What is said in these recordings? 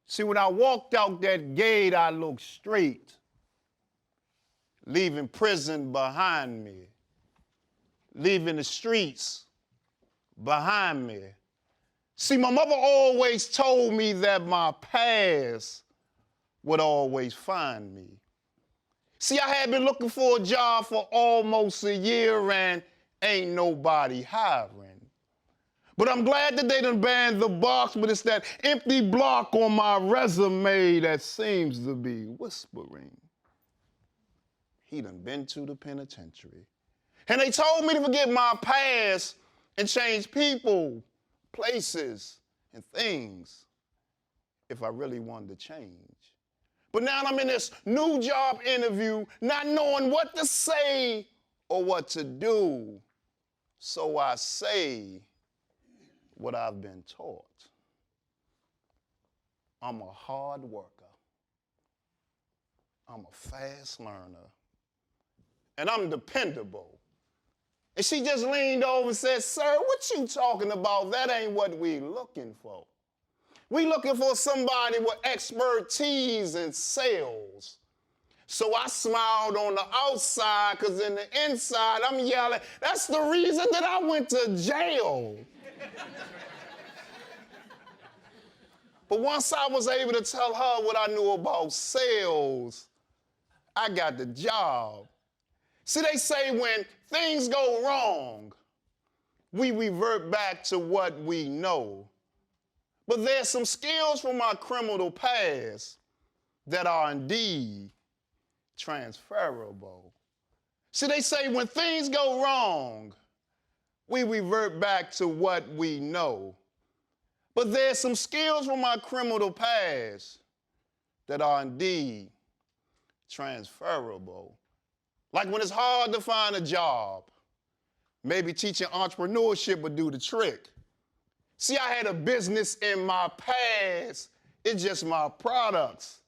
See, when I walked out that gate, I looked straight, leaving prison behind me, leaving the streets behind me. See, my mother always told me that my past would always find me. See, I had been looking for a job for almost a year and ain't nobody hiring. But I'm glad that they done banned the box, but it's that empty block on my resume that seems to be whispering. He done been to the penitentiary. And they told me to forget my past and change people, places, and things if I really wanted to change. But now I'm in this new job interview, not knowing what to say or what to do. So I say what I've been taught. I'm a hard worker. I'm a fast learner. And I'm dependable. And she just leaned over and said, "Sir, what you talking about? That ain't what we looking for. We looking for somebody with expertise in sales." So I smiled on the outside, because in the inside, I'm yelling, "That's the reason that I went to jail." But once I was able to tell her what I knew about sales, I got the job. See, they say when things go wrong, we revert back to what we know. But there's some skills from my criminal past that are indeed transferable. See, they say when things go wrong, we revert back to what we know. But there's some skills from my criminal past that are indeed transferable. Like when it's hard to find a job, maybe teaching entrepreneurship would do the trick. See, I had a business in my past. It's just my products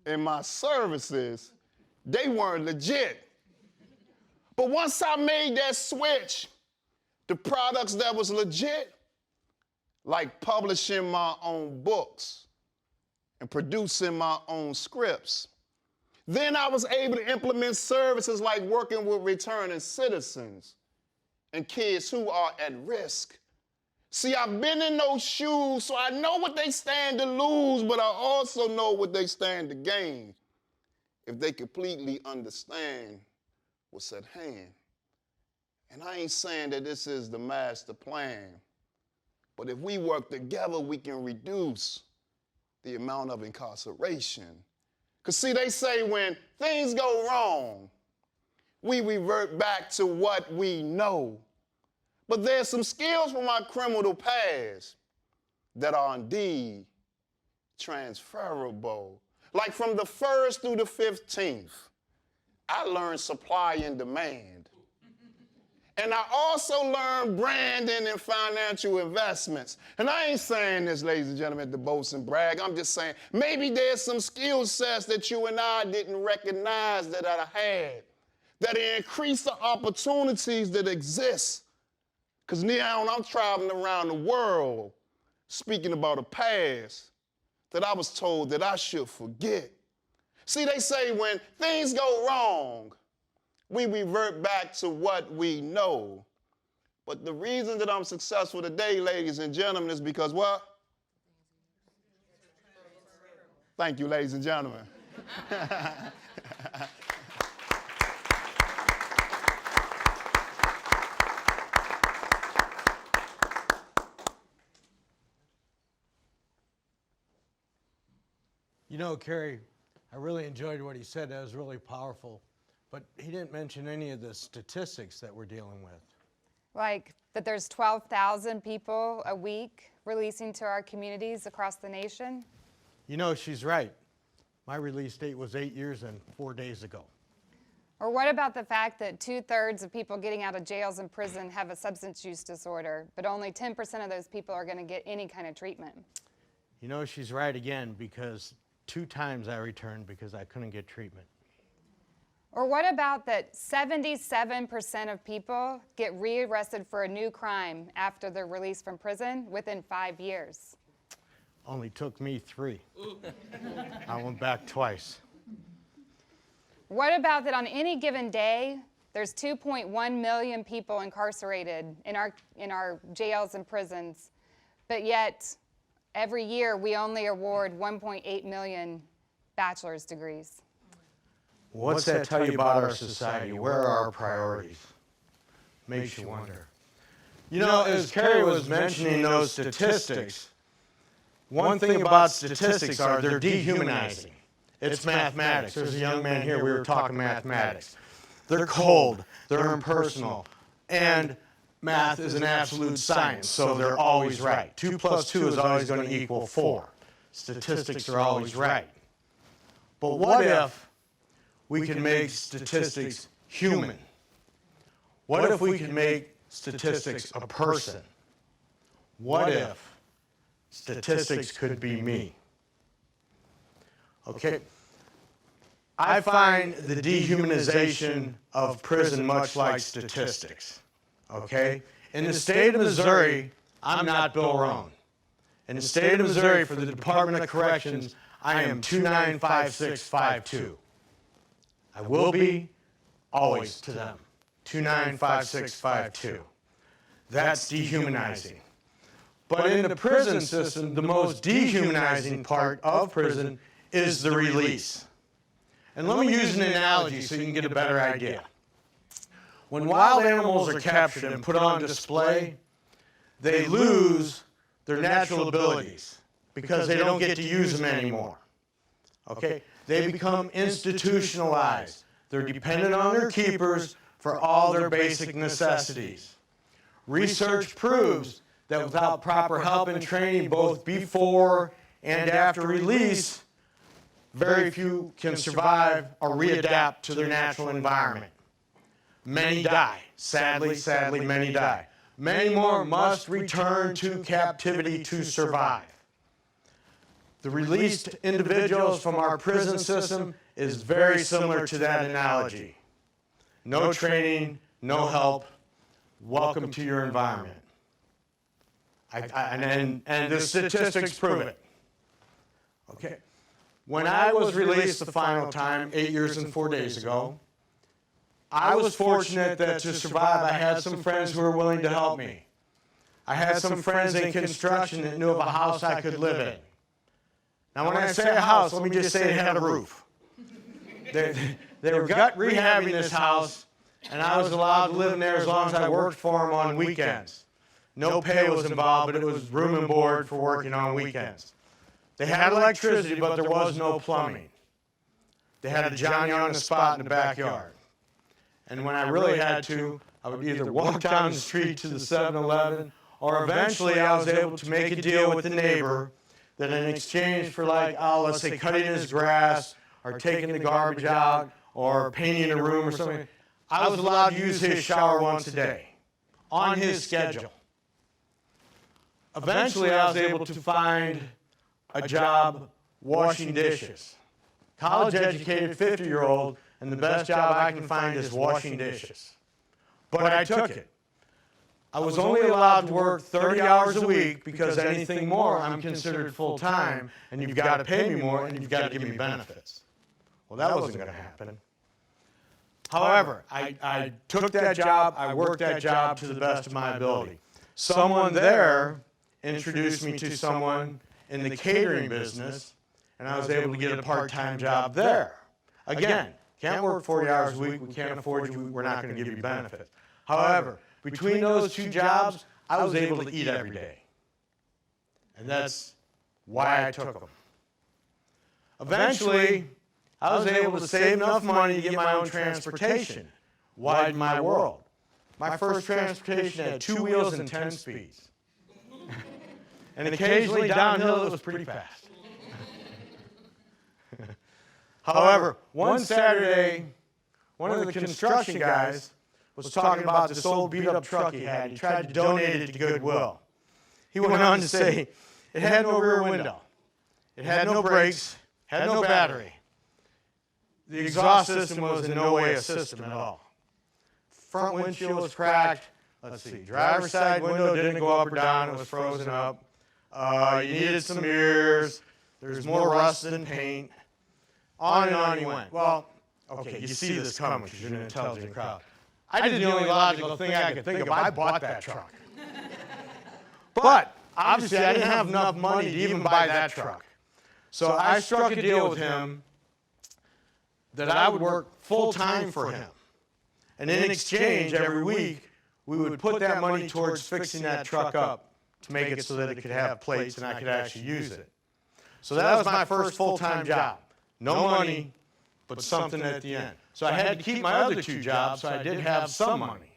and my services, they weren't legit. But once I made that switch, the products that was legit, like publishing my own books and producing my own scripts, then I was able to implement services like working with returning citizens and kids who are at risk. See, I've been in those shoes, so I know what they stand to lose, but I also know what they stand to gain if they completely understand what's at hand. And I ain't saying that this is the master plan, but if we work together, we can reduce the amount of incarceration. Because see, they say when things go wrong, we revert back to what we know. But there's some skills from my criminal past that are indeed transferable. Like from the 1st through the 15th, I learned supply and demand. And I also learned branding and financial investments. And I ain't saying this, ladies and gentlemen, to boast and brag. I'm just saying maybe there's some skill sets that you and I didn't recognize that I had, that increase the opportunities that exist. Because now I'm traveling around the world speaking about a past that I was told that I should forget. See, they say when things go wrong, we revert back to what we know. But the reason that I'm successful today, ladies and gentlemen, is because what? Thank you, ladies and gentlemen. You know, Carrie, I really enjoyed what he said. That was really powerful. But he didn't mention any of the statistics that we're dealing with. Like that there's 12,000 people a week releasing to our communities across the nation? You know, she's right. My release date was 8 years and 4 days ago. Or what about the fact that 2/3 of people getting out of jails and prison have a substance use disorder, but only 10% of those people are going to get any kind of treatment? You know, she's right again, because 2 times I returned because I couldn't get treatment. Or what about that 77% of people get rearrested for a new crime after they're released from prison within 5 years? Only took me 3. I went back twice. What about that on any given day, there's 2.1 million people incarcerated in our jails and prisons, but yet every year we only award 1.8 million bachelor's degrees? What's that tell you about our society? Where are our priorities? Makes you wonder. You know, as Carrie was mentioning those statistics, one thing about statistics are they're dehumanizing. It's mathematics. There's a young man here, we were talking mathematics. They're cold, they're impersonal, and math is an absolute science, so they're always right. 2 plus 2 is always going to equal 4. Statistics are always right. But what if we can make statistics human? What if we can make statistics a person? What if statistics could be me? Okay. I find the dehumanization of prison much like statistics. Okay? In the state of Missouri, I'm not Bill Rone. In the state of Missouri, for the Department of Corrections, I am 295652. I will be always to them. 295652. That's dehumanizing. But in the prison system, the most dehumanizing part of prison is the release. And let me use an analogy so you can get a better idea. When wild animals are captured and put on display, they lose their natural abilities because they don't get to use them anymore. Okay? They become institutionalized. They're dependent on their keepers for all their basic necessities. Research proves that without proper help and training both before and after release, very few can survive or readapt to their natural environment. Many die. Sadly, many die. Many more must return to captivity to survive. The released individuals from our prison system is very similar to that analogy. No training, no help. Welcome to your environment. And the statistics prove it. Okay. When I was released the final time, 8 years and 4 days ago, I was fortunate that to survive, I had some friends who were willing to help me. I had some friends in construction that knew of a house I could live in. Now, when I say a house, let me just say it had a roof. They were gut rehabbing this house, and I was allowed to live in there as long as I worked for them on weekends. No pay was involved, but it was room and board for working on weekends. They had electricity, but there was no plumbing. They had a Johnny on the spot in the backyard. And when I really had to, I would either walk down the street to the 7-Eleven, or eventually I was able to make a deal with the neighbor that in exchange for, like, let's say cutting his grass, or taking the garbage out, or painting a room or something, I was allowed to use his shower once a day, on his schedule. Eventually I was able to find a job washing dishes. College-educated 50-year-old, and the best job I can find is washing dishes. But I took it. I was only allowed to work 30 hours a week because anything more I'm considered full-time, and you've got to pay me more, and you've got to give me benefits. Well, that wasn't going to happen. However, I took that job, I worked that job to the best of my ability. Someone there introduced me to someone in the catering business, and I was able to get a part-time job there. Again, can't work 40 hours a week, we can't afford you, we're not going to give you benefits. However, between those 2 jobs, I was able to eat every day. And that's why I took them. Eventually, I was able to save enough money to get my own transportation, widen my world. My first transportation had 2 wheels and 10 speeds. And occasionally downhill it was pretty fast. However, one Saturday, one of the construction guys was talking about this old beat-up truck he had. He tried to donate it to Goodwill. He went on to say it had no rear window. It had no brakes, had no battery. The exhaust system was in no way a system at all. Front windshield was cracked. Let's see, driver's side window didn't go up or down, it was frozen up. You needed some mirrors. There's more rust than paint. On and on you went. Well, okay, you see this coming because you're an intelligent crowd. I did the only logical thing I could think of. I bought that truck. But obviously I didn't have enough money to even buy that truck. So I struck a deal with him that I would work full-time for him. And in exchange, every week, we would put that money towards fixing that truck up to make it so that it could have plates and I could actually use it. So that was my first full-time job. No money, but something at the end. So I had to keep my other two jobs, so I did have some money.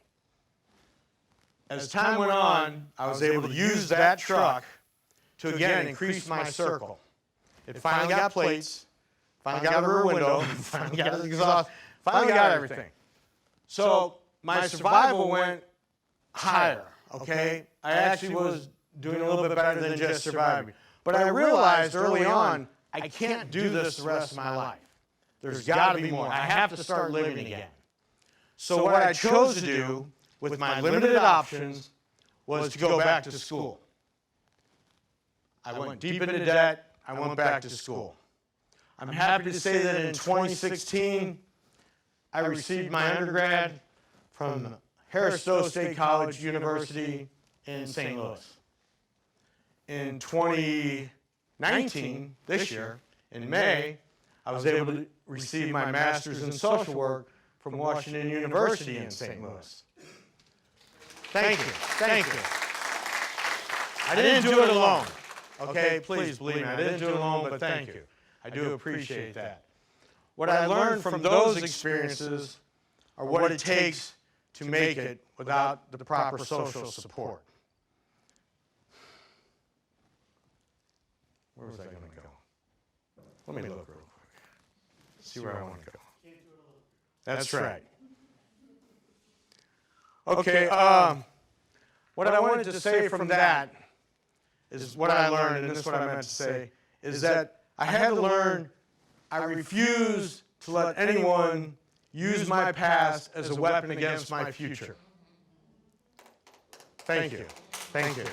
As time went on, I was able to use that truck to, again, increase my circle. It finally got plates, finally got a rear window, finally got an exhaust, finally got everything. So my survival went higher, okay? I actually was doing a little bit better than just surviving. But I realized early on, I can't do this the rest of my life. There's got to be more. I have to start living again. So what I chose to do with my limited options was to go back to school. I went deep into debt. I went back to school. I'm happy to say that in 2016, I received my undergrad from Harris Stowe State College University in St. Louis. In 2019, this year, in May, I was able to receive my master's in social work from Washington University in St. Louis. Thank you. Thank you. I didn't do it alone. Okay, please believe me, I didn't do it alone, but thank you. I do appreciate that. What I learned from those experiences are what it takes to make it without the proper social support. Where was I going to go? Let me look real quick. See where I want to go. That's right. Okay, what I wanted to say from that is what I learned, and this is what I meant to say, is that I had to learn I refuse to let anyone use my past as a weapon against my future. Thank you. Thank you.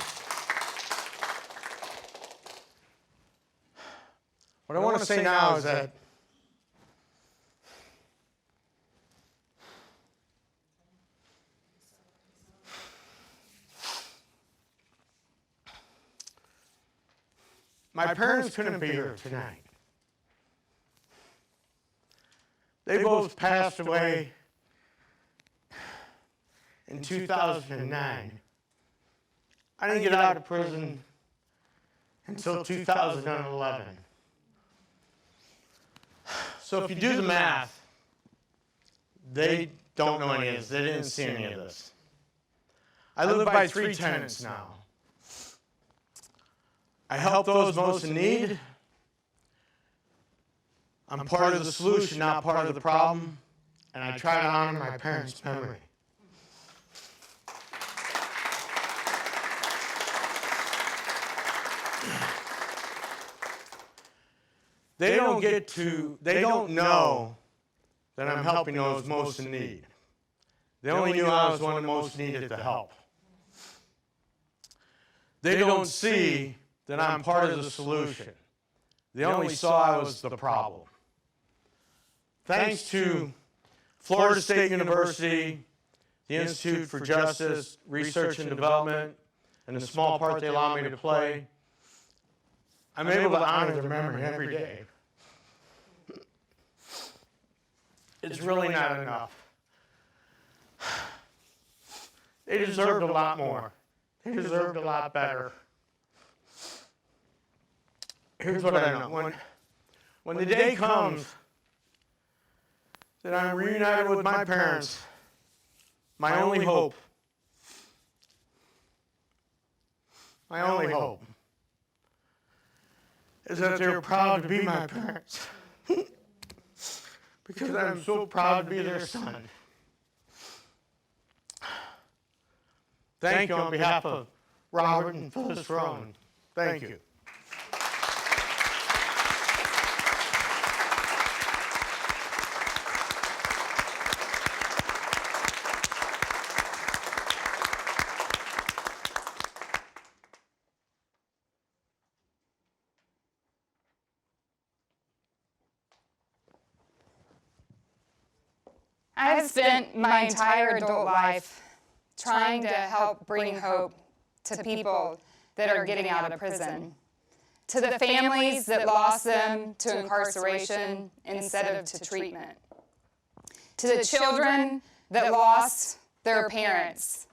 What I want to say now is that my parents couldn't be here tonight. They both passed away in 2009. I didn't get out of prison until 2011. So if you do the math, they don't know any of this. They didn't see any of this. I live by 3 tenets now. I help those most in need. I'm part of the solution, not part of the problem. And I try to honor my parents' memory. They don't know that I'm helping those most in need. They only knew I was one of the most needed to help. They don't see that I'm part of the solution. They only saw I was the problem. Thanks to Florida State University, the Institute for Justice, Research and Development, and the small part they allow me to play, I'm able to honor their memory every day. It's really not enough. They deserved a lot more. They deserved a lot better. Here's what I know. When the day comes that I'm reunited with my parents, my only hope is that they're proud to be my parents. Because I'm so proud to be their son. Thank you on behalf of Robert and Phyllis Rone. Thank you. I have spent my entire adult life trying to help bring hope to people that are getting out of prison, to the families that lost them to incarceration instead of to treatment, to the children that lost their parents.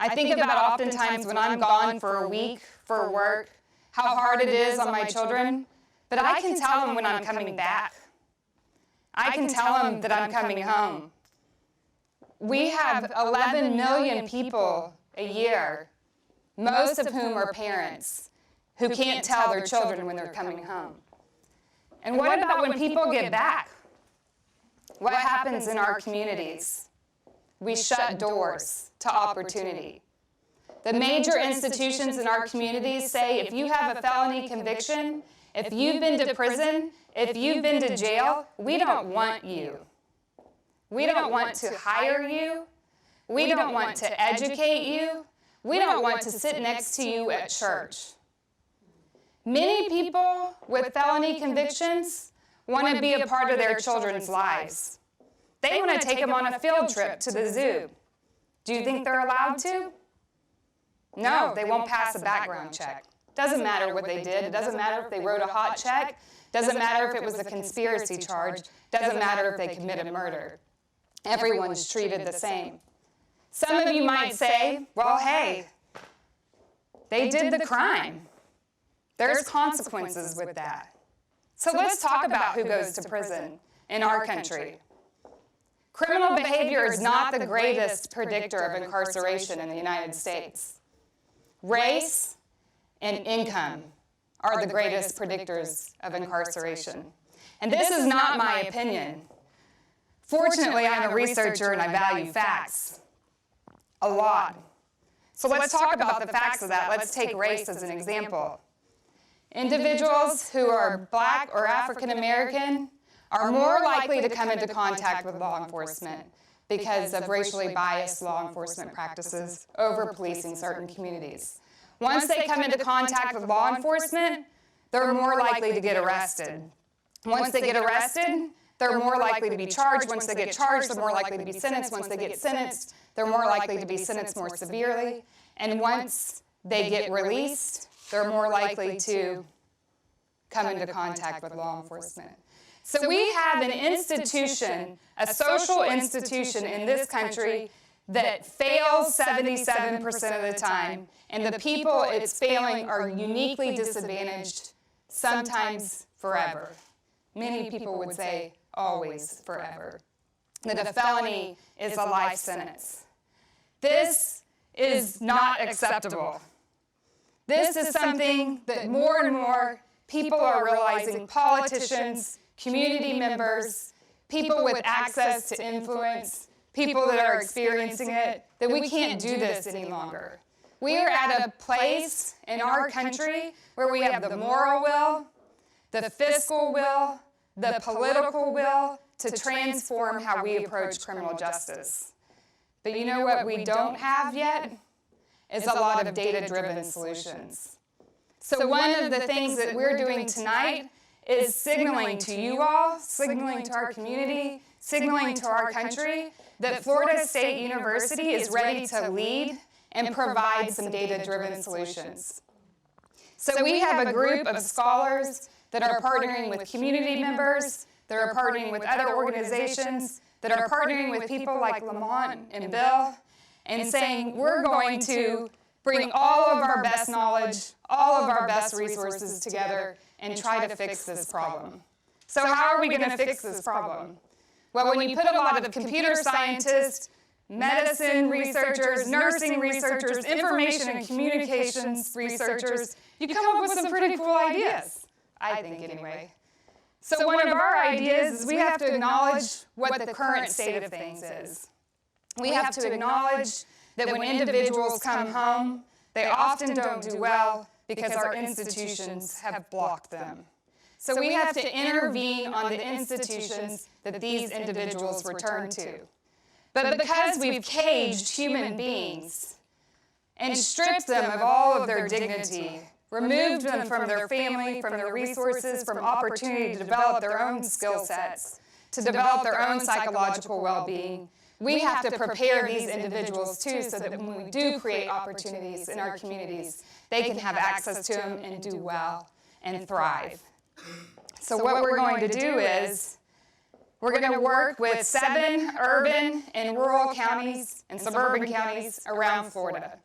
I think about oftentimes when I'm gone for a week for work, how hard it is on my children, but I can tell them when I'm coming back. I can tell them that I'm coming home. We have 11 million people a year, most of whom are parents, who can't tell their children when they're coming home. And what about when people get back? What happens in our communities? We shut doors to opportunity. The major institutions in our communities say if you have a felony conviction, if you've been to prison, if you've been to jail, we don't want you. We don't want to hire you. We don't want to educate you. We don't want to sit next to you at church. Many people with felony convictions want to be a part of their children's lives. They want to take them on a field trip to the zoo. Do you think they're allowed to? No, they won't pass a background check. Doesn't matter what they did. It doesn't matter if they wrote a hot check. Doesn't matter if it was a conspiracy charge. Doesn't matter if they committed murder. Everyone's treated the same. Some of you might say, well, hey, they did the crime. There's consequences with that. So let's talk about who goes to prison in our country. Criminal behavior is not the greatest predictor of incarceration in the United States. Race and income are the greatest predictors of incarceration. And this is not my opinion. Fortunately, I'm a researcher and I value facts a lot. So let's talk about the facts of that. Let's take race as an example. Individuals who are Black or African American are more likely to come into contact with law enforcement because of racially biased law enforcement practices over policing certain communities. Once they come into contact with law enforcement, they're more likely to get arrested. Once they get arrested, they're more likely to be charged. Once they get charged, they're more likely to be sentenced. Once they get sentenced, they're more likely to be sentenced more severely. And once they get released, they're more likely to come into contact with law enforcement. So we have an institution, a social institution in this country that fails 77% of the time, and the people it's failing are uniquely disadvantaged, sometimes forever. Many people would say always forever. That a felony is a life sentence. This is not acceptable. This is something that more and more people are realizing, politicians, community members, people with access to influence, people that are experiencing it, that we can't do this any longer. We are at a place in our country where we have the moral will, the fiscal will, the political will to transform how we approach criminal justice. But you know what we don't have yet? Is a lot of data-driven solutions. So one of the things that we're doing tonight is signaling to you all, signaling to our community, signaling to our country that Florida State University is ready to lead and provide some data-driven solutions. So we have a group of scholars that are partnering with community members, that are partnering with other organizations, that are partnering with people like Lamont and Bill, and saying we're going to bring all of our best knowledge, all of our best resources together and try to fix this problem. So how are we going to fix this problem? Well, when you put a lot of computer scientists, medicine researchers, nursing researchers, information and communications researchers, you come up with some pretty cool ideas, I think anyway. So one of our ideas is we have to acknowledge what the current state of things is. We have to acknowledge that when individuals come home, they often don't do well because our institutions have blocked them. So we have to intervene on the institutions that these individuals return to. But because we've caged human beings and stripped them of all of their dignity, removed them from their family, from their resources, from opportunity to develop their own skill sets, to develop their own psychological well-being, we have to prepare these individuals too so that when we do create opportunities in our communities, they can have access to them and do well and thrive. So what we're going to do is we're going to work with 7 urban and rural counties and suburban counties around Florida.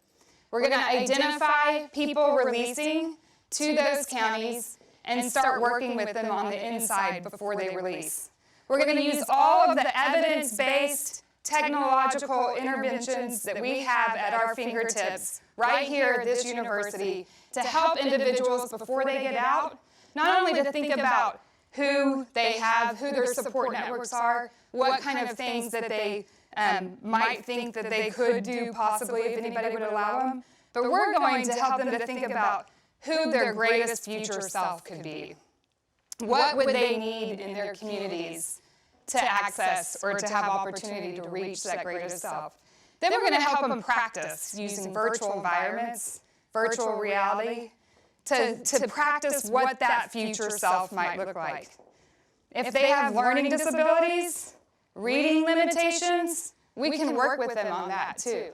We're going to identify people releasing to those counties and start working with them on the inside before they release. We're going to use all of the evidence-based technological interventions that we have at our fingertips right here at this university to help individuals before they get out, not only to think about who they have, who their support networks are, what kind of things that they might think that they could do possibly if anybody would allow them, but we're going to help them to think about who their greatest future self could be. What would they need in their communities to access or to have opportunity to reach that greatest self? Then we're going to help them practice using virtual environments, virtual reality, to practice what that future self might look like. If they have learning disabilities, reading limitations, we can work with them on that too.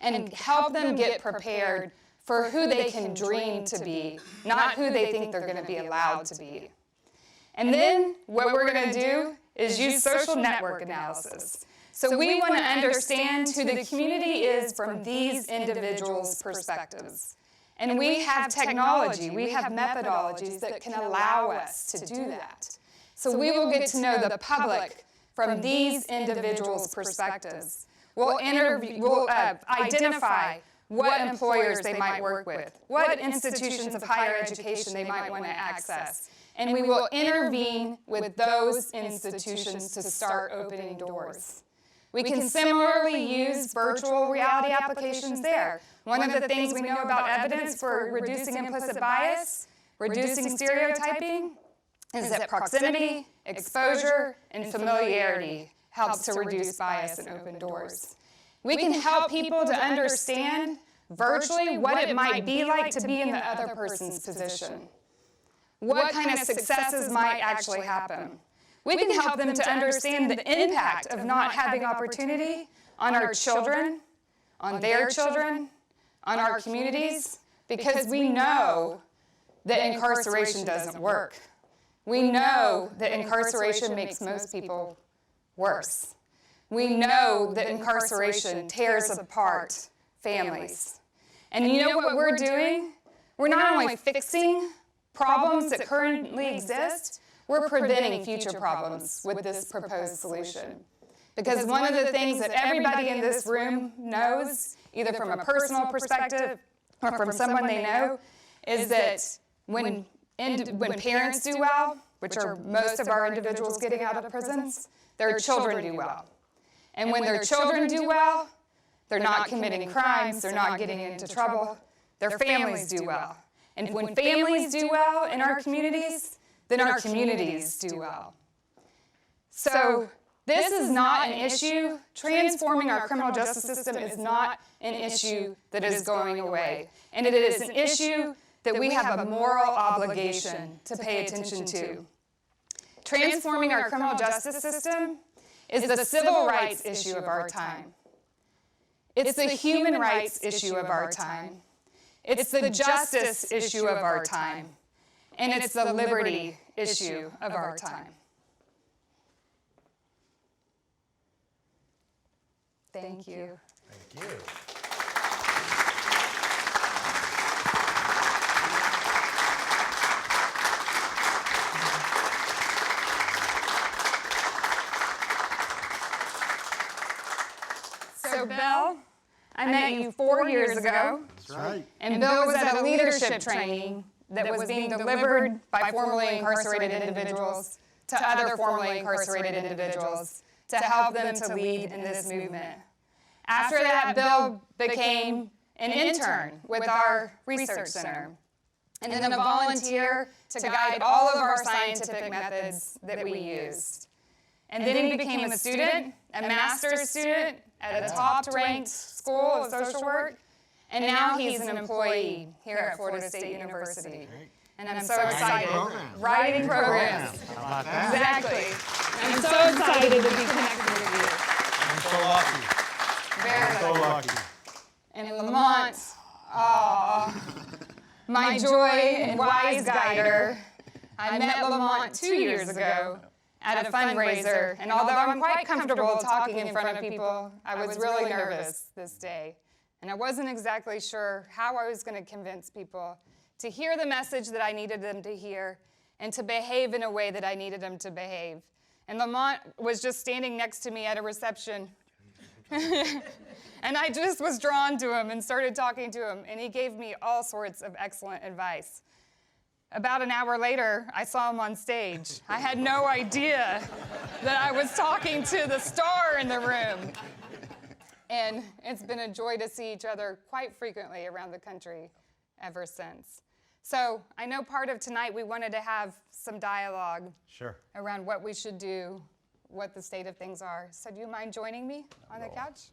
And help them get prepared for who they can dream to be, not who they think they're going to be allowed to be. And then what we're going to do is use social network analysis. So we want to understand who the community is from these individuals' perspectives. And we have technology, we have methodologies that can allow us to do that. So we will get to know the public from these individuals' perspectives. We'll identify what employers they might work with, what institutions of higher education they might want to access. And we will intervene with those institutions to start opening doors. We can similarly use virtual reality applications there. One of the things we know about evidence for reducing implicit bias, reducing stereotyping, is that proximity, exposure, and familiarity helps to reduce bias and open doors. We can help people to understand virtually what it might be like to be in the other person's position. What kind of successes might actually happen. We can help them to understand the impact of not having opportunity on our children, on their children, on our communities, because we know that incarceration doesn't work. We know that incarceration makes most people worse. We know that incarceration tears apart families. And you know what we're doing? We're not only fixing problems that currently exist, we're preventing future problems with this proposed solution. Because one of the things that everybody in this room knows, either from a personal perspective or from someone they know, is that when parents do well, which are most of our individuals getting out of prisons, their children do well. And when their children do well, they're not committing crimes, they're not getting into trouble, their families do well. And when families do well in our communities, then our communities do well. So this is not an issue. Transforming our criminal justice system is not an issue that is going away. And it is an issue that we have a moral obligation to pay attention to. Transforming our criminal justice system is the civil rights issue of our time. It's the human rights issue of our time. It's the justice issue of our time. And it's the liberty issue of our time. Thank you. Thank you. So, Bill, I met you 4 years ago. That's right. And Bill was at a leadership training that was being delivered by formerly incarcerated individuals to other formerly incarcerated individuals to help them to lead in this movement. After that, Bill became an intern with our research center, and then a volunteer to guide all of our scientific methods that we used. And then he became a student, a master's student at a top-ranked school of social work, and now he's an employee here at Florida State University. And I'm so excited. Writing programs. How about that? Exactly. I'm so excited to be connected with you. I'm so lucky. Very So lucky. lucky. And Lamont, my joy and wise guider. I met Lamont 2 years ago at a fundraiser, and although I'm quite comfortable talking in front of people, I was really nervous this day. And I wasn't exactly sure how I was going to convince people to hear the message that I needed them to hear and to behave in a way that I needed them to behave. And Lamont was just standing next to me at a reception. And I just was drawn to him and started talking to him, and he gave me all sorts of excellent advice. About an hour later, I saw him on stage. I had no idea that I was talking to the star in the room. And it's been a joy to see each other quite frequently around the country ever since. So I know part of tonight we wanted to have some dialogue around what we should do, what the state of things are. So do you mind joining me on the couch?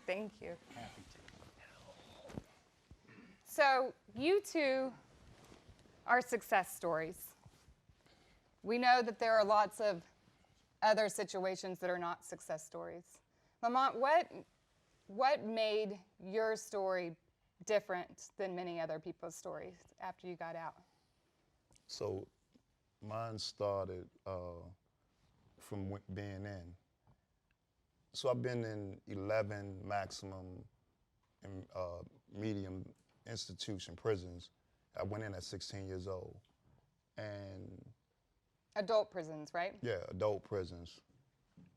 Thank you. Happy to. So you two are success stories. We know that there are lots of other situations that are not success stories. Lamont, what made your story different than many other people's stories after you got out? So mine started from being in. So I've been in 11 maximum and medium institution prisons. I went in at 16 years old. And adult prisons, right? Yeah, adult prisons.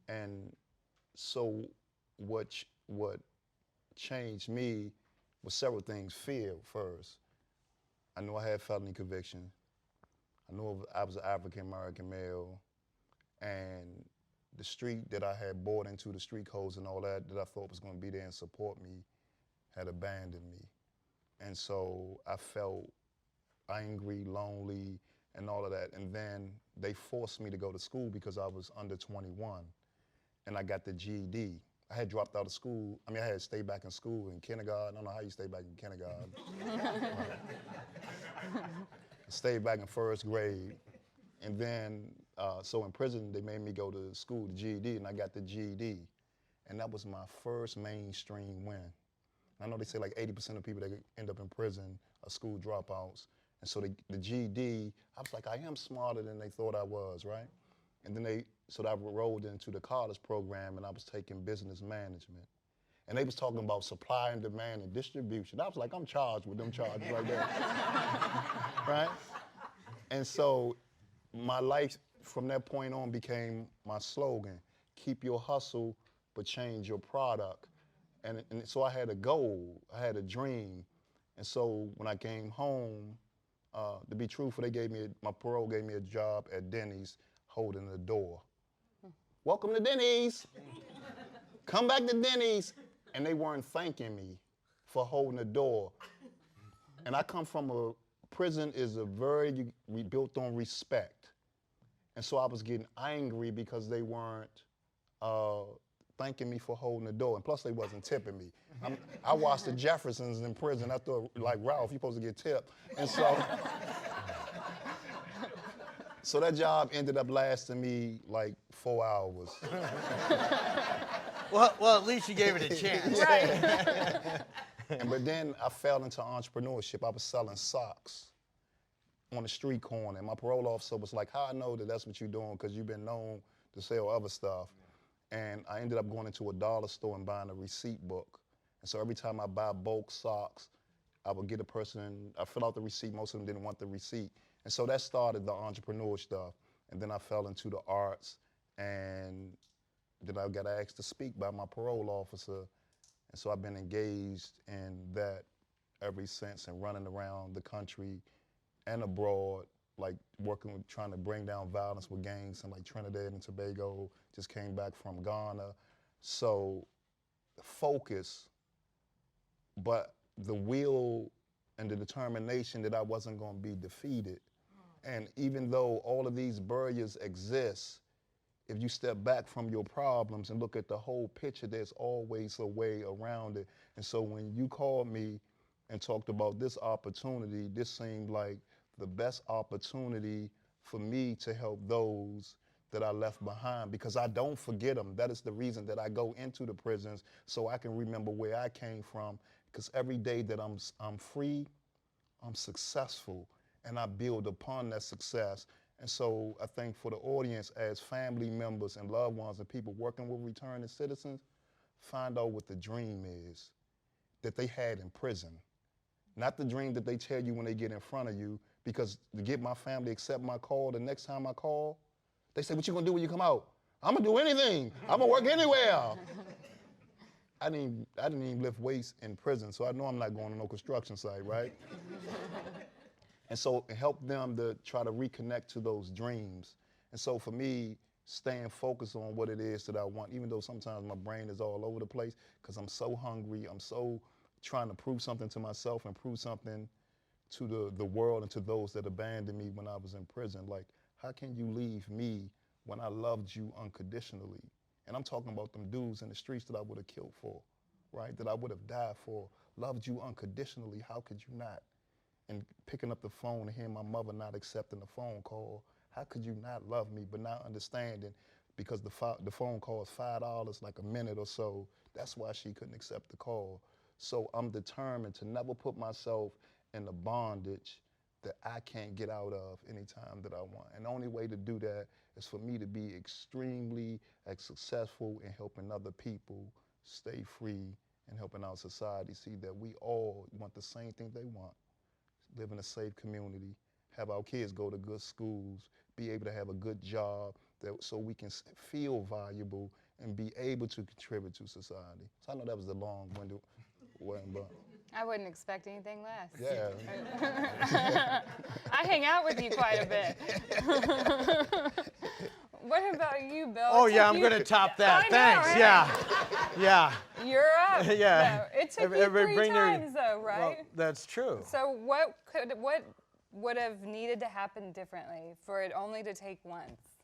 And so what changed me was several things. Fear first. I knew I had felony conviction. I knew I was an African-American male. And the street that I had bought into, the street codes and all that I thought was going to be there and support me, had abandoned me. And so I felt angry, lonely, and all of that. And then they forced me to go to school because I was under 21. And I got the GED. I had dropped out of school. I mean, I had stayed back in school in kindergarten. I don't know how you stay back in kindergarten. I stayed back in first grade. And then, so in prison, they made me go to school, the GED, and I got the GED. And that was my first mainstream win. And I know they say like 80% of people that end up in prison are school dropouts. And so the GED, I was like, I am smarter than they thought I was, right? And then so I rolled into the college program, and I was taking business management. And they was talking about supply and demand and distribution. I was like, I'm charged with them charges right there, right? And so my life from that point on became my slogan, keep your hustle, but change your product. And so I had a goal, I had a dream. And so when I came home, to be truthful, my parole gave me a job at Denny's holding the door. Welcome to Denny's. Come back to Denny's. And they weren't thanking me for holding the door. And I come from prison is built on respect. And so I was getting angry because they weren't thanking me for holding the door. And plus they wasn't tipping me. I watched the Jeffersons in prison. I thought, like, Ralph, you're supposed to get tipped. And so that job ended up lasting me like 4 hours. Well, at least you gave it a chance. Right. But then I fell into entrepreneurship. I was selling socks on the street corner. And my parole officer was like, how I know that that's what you're doing? Because you've been known to sell other stuff. And I ended up going into a dollar store and buying a receipt book. And so every time I buy bulk socks, I would get a person, I fill out the receipt. Most of them didn't want the receipt. And so that started the entrepreneur stuff. And then I fell into the arts, and then I got asked to speak by my parole officer. And so I've been engaged in that ever since, and running around the country and abroad, like working with, trying to bring down violence with gangs in like Trinidad and Tobago. Just came back from Ghana. So focus, but the will and the determination that I wasn't going to be defeated. And even though all of these barriers exist, if you step back from your problems and look at the whole picture, there's always a way around it. And so when you called me and talked about this opportunity, this seemed like the best opportunity for me to help those that I left behind, because I don't forget them. That is the reason that I go into the prisons, so I can remember where I came from, because every day that I'm free, I'm successful, and I build upon that success. And so I think for the audience, as family members and loved ones and people working with returning citizens, find out what the dream is that they had in prison. Not the dream that they tell you when they get in front of you, because to get my family to accept my call, the next time I call, they say, what you gonna do when you come out? I'm gonna do anything. I'm gonna work anywhere. I didn't even lift weights in prison, so I know I'm not going to no construction site, right? And so it helped them to try to reconnect to those dreams. And so for me, staying focused on what it is that I want, even though sometimes my brain is all over the place, because I'm so hungry, I'm so trying to prove something to myself and prove something to the world and to those that abandoned me when I was in prison. Like, how can you leave me when I loved you unconditionally? And I'm talking about them dudes in the streets that I would have killed for, right? That I would have died for, loved you unconditionally. How could you not? And picking up the phone and hearing my mother not accepting the phone call, how could you not love me, but not understanding, because the phone call is $5, like a minute or so. That's why she couldn't accept the call. So I'm determined to never put myself in the bondage that I can't get out of anytime that I want. And the only way to do that is for me to be extremely successful in helping other people stay free and helping our society see that we all want the same thing they want. Live in a safe community, have our kids go to good schools, be able to have a good job, so we can feel valuable and be able to contribute to society. So I know that was a long-winded one, but I wouldn't expect anything less. yeah. I hang out with you quite a bit. What about you, Bill? Oh, yeah, I'm going to top that. Thanks. Right? Yeah. You're up. Yeah. No, it took Everybody you bring 3 times, though, right? Well, that's true. So what would have needed to happen differently for it only to take once?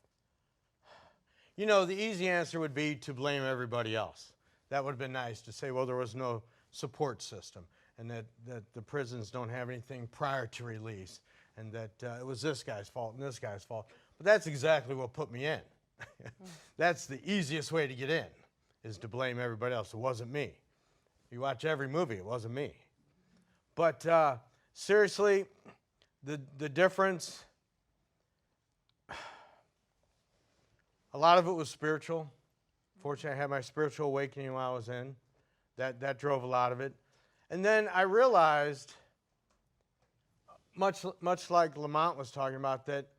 You know, the easy answer would be to blame everybody else. That would have been nice to say, well, there was no support system, and that the prisons don't have anything prior to release, and that it was this guy's fault and this guy's fault. But that's exactly what put me in. That's the easiest way to get in, is to blame everybody else. It wasn't me. You watch every movie, it wasn't me. But seriously, the difference, a lot of it was spiritual. Fortunately, I had my spiritual awakening while I was in. That drove a lot of it. And then I realized, much like Lamont was talking about, that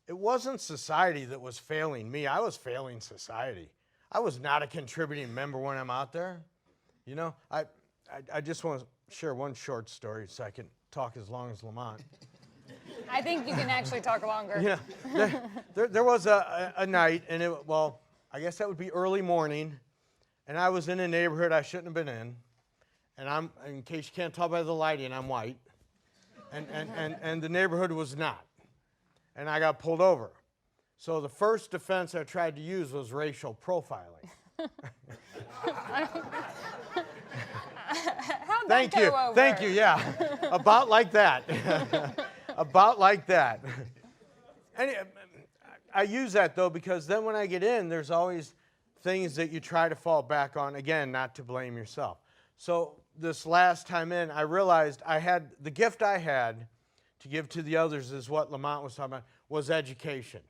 it wasn't society that was failing me. I was failing society. I was not a contributing member when I'm out there. You know, I just want to share one short story so I can talk as long as Lamont. I think you can actually talk longer. Yeah, there was a night, and I guess that would be early morning, and I was in a neighborhood I shouldn't have been in, and in case you can't tell by the lighting, I'm white, and the neighborhood was not, and I got pulled over. So the first defense I tried to use was racial profiling. How'd that go over? Thank you, yeah, about like that, about like that. And I use that, though, because then when I get in, there's always things that you try to fall back on, again, not to blame yourself. So this last time in, I realized the gift I had to give to the others, is what Lamont was talking about, was education.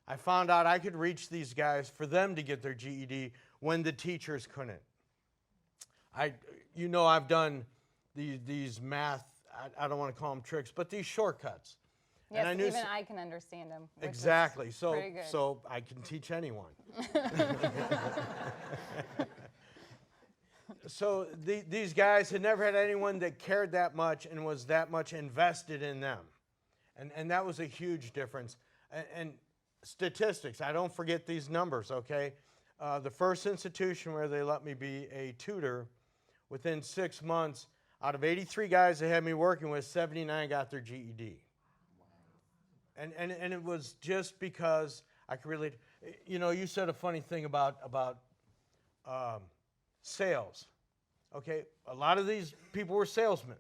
I found out I could reach these guys for them to get their GED when the teachers couldn't. I've done these math, I don't want to call them tricks, but these shortcuts. Yes, and even I can understand them. Exactly. Pretty good. So I can teach anyone. So these guys had never had anyone that cared that much and was that much invested in them. And that was a huge difference. And statistics, I don't forget these numbers, okay? The first institution where they let me be a tutor, within 6 months, out of 83 guys they had me working with, 79 got their GED. And it was just because I could relate. You know, you said a funny thing about sales. Okay, a lot of these people were salesmen.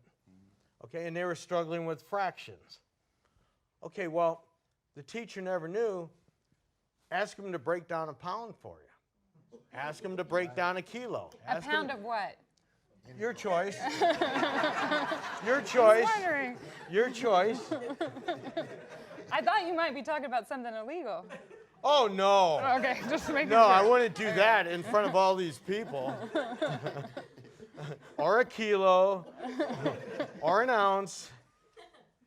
Okay, and they were struggling with fractions. Okay, well, the teacher never knew. Ask him to break down a pound for you. Ask him to break down a kilo. A pound of what? Your choice. Your choice. Wondering. Your choice. I thought you might be talking about something illegal. Oh, no. Okay, just making No, sure. I wouldn't do that in front of all these people. Or a kilo, or an ounce,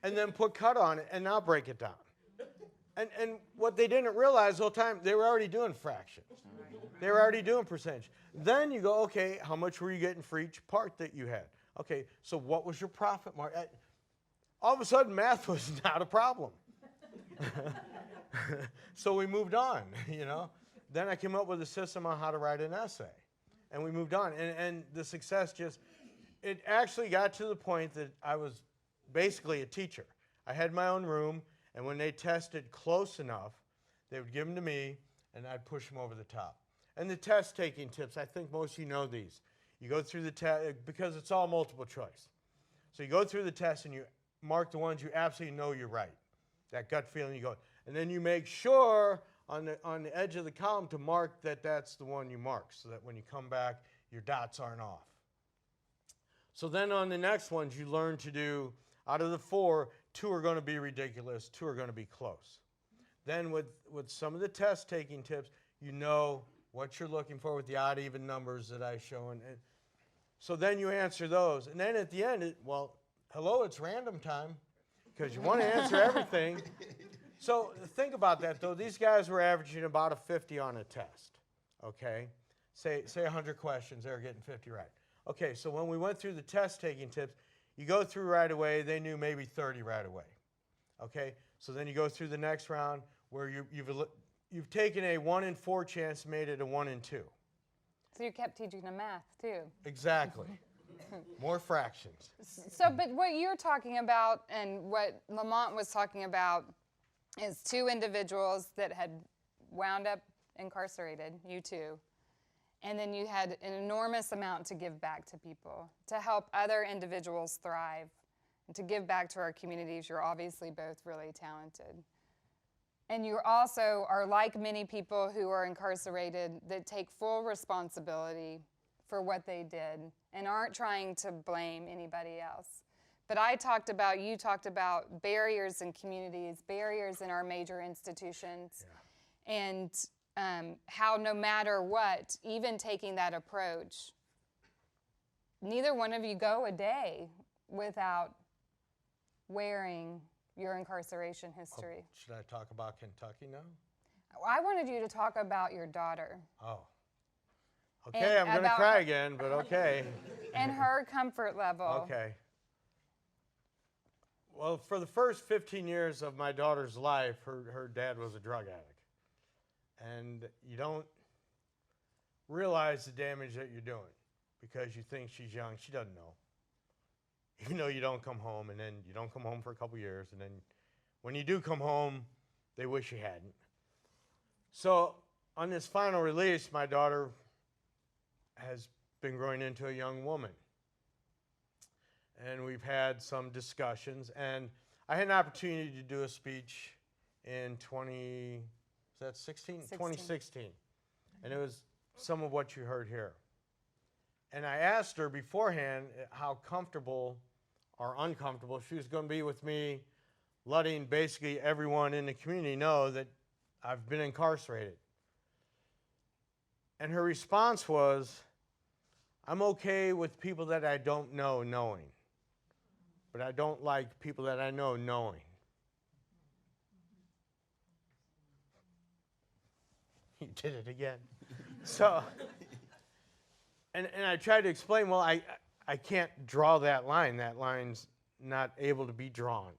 and then put cut on it, and now break it down. And what they didn't realize the whole time, they were already doing fractions. They were already doing percentage. Then you go, okay, how much were you getting for each part that you had? Okay, so what was your profit margin? All of a sudden, math was not a problem. So we moved on, you know. Then I came up with a system on how to write an essay. And we moved on. And the success just, it actually got to the point that I was basically a teacher. I had my own room, and when they tested close enough, they would give them to me, and I'd push them over the top. And the test taking tips, I think most of you know these. You go through the test, because it's all multiple choice. So you go through the test, and you mark the ones you absolutely know you're right. That gut feeling, you go. And then you make sure on the edge of the column to mark that that's the one you mark, so that when you come back, your dots aren't off. So then on the next ones, you learn to do, out of the 4, 2 are going to be ridiculous, 2 are going to be close. Then with some of the test-taking tips, you know what you're looking for with the odd, even numbers that I show. And so then you answer those. And then at the end, well, hello, it's random time, because you want to answer everything. So think about that, though. These guys were averaging about a 50 on a test, okay? Say 100 questions, they were getting 50 right. Okay, so when we went through the test-taking tips, you go through right away, they knew maybe 30 right away, okay? So then you go through the next round where you've taken a 1 in 4 chance, made it a 1 in 2. So you kept teaching them math, too. Exactly. More fractions. So, but what you're talking about and what Lamont was talking about is 2 individuals that had wound up incarcerated, you two, and then you had an enormous amount to give back to people, to help other individuals thrive, and to give back to our communities. You're obviously both really talented. And you also are like many people who are incarcerated that take full responsibility for what they did and aren't trying to blame anybody else. But you talked about barriers in communities, barriers in our major institutions, and how no matter what, even taking that approach, neither one of you go a day without wearing your incarceration history. Oh, should I talk about Kentucky now? I wanted you to talk about your daughter. Oh. Okay, I'm going to cry again, but okay. And her comfort level. Okay. Well, for the first 15 years of my daughter's life, her dad was a drug addict. And you don't realize the damage that you're doing because you think she's young. She doesn't know. You know you don't come home, and then you don't come home for a couple years, and then when you do come home, they wish you hadn't. So on this final release, my daughter has been growing into a young woman. And we've had some discussions, and I had an opportunity to do a speech in 2016, and it was some of what you heard here. And I asked her beforehand how comfortable or uncomfortable she was going to be with me letting basically everyone in the community know that I've been incarcerated. And her response was, I'm okay with people that I don't know knowing. But I don't like people that I know knowing. You did it again. So, and I tried to explain, well, I can't draw that line. That line's not able to be drawn.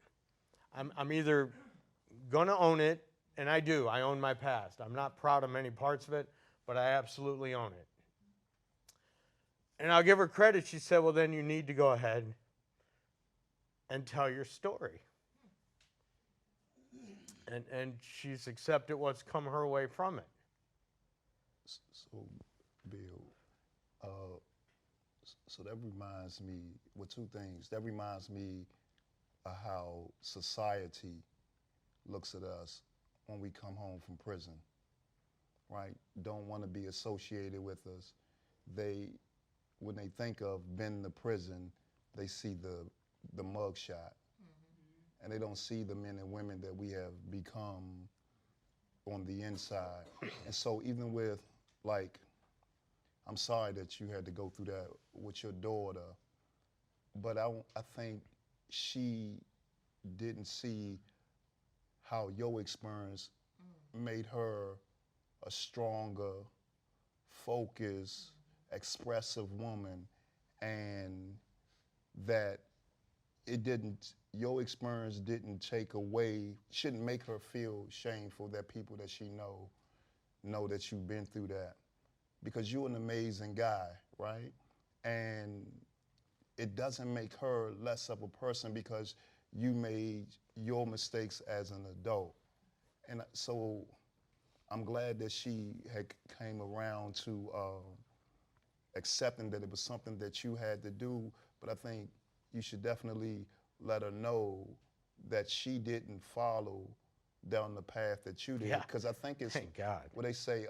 I'm either going to own it, and I do. I own my past. I'm not proud of many parts of it, but I absolutely own it. And I'll give her credit. She said, well, then you need to go ahead and tell your story. And she's accepted what's come her way from it. So, Bill, so that reminds me, well, 2 things. That reminds me of how society looks at us when we come home from prison, right? Don't want to be associated with us. When they think of been to prison, they see the mug shot. And they don't see the men and women that we have become on the inside. And so even with, like, I'm sorry that you had to go through that with your daughter, but I think she didn't see how your experience made her a stronger, focused, expressive woman, and that your experience didn't take away, shouldn't make her feel shameful that people that she know that you've been through that. Because you're an amazing guy, right? And it doesn't make her less of a person because you made your mistakes as an adult. And so I'm glad that she had came around to accepting that it was something that you had to do, but I think you should definitely let her know that she didn't follow down the path that you did. Because I think it's, Thank God. what they say,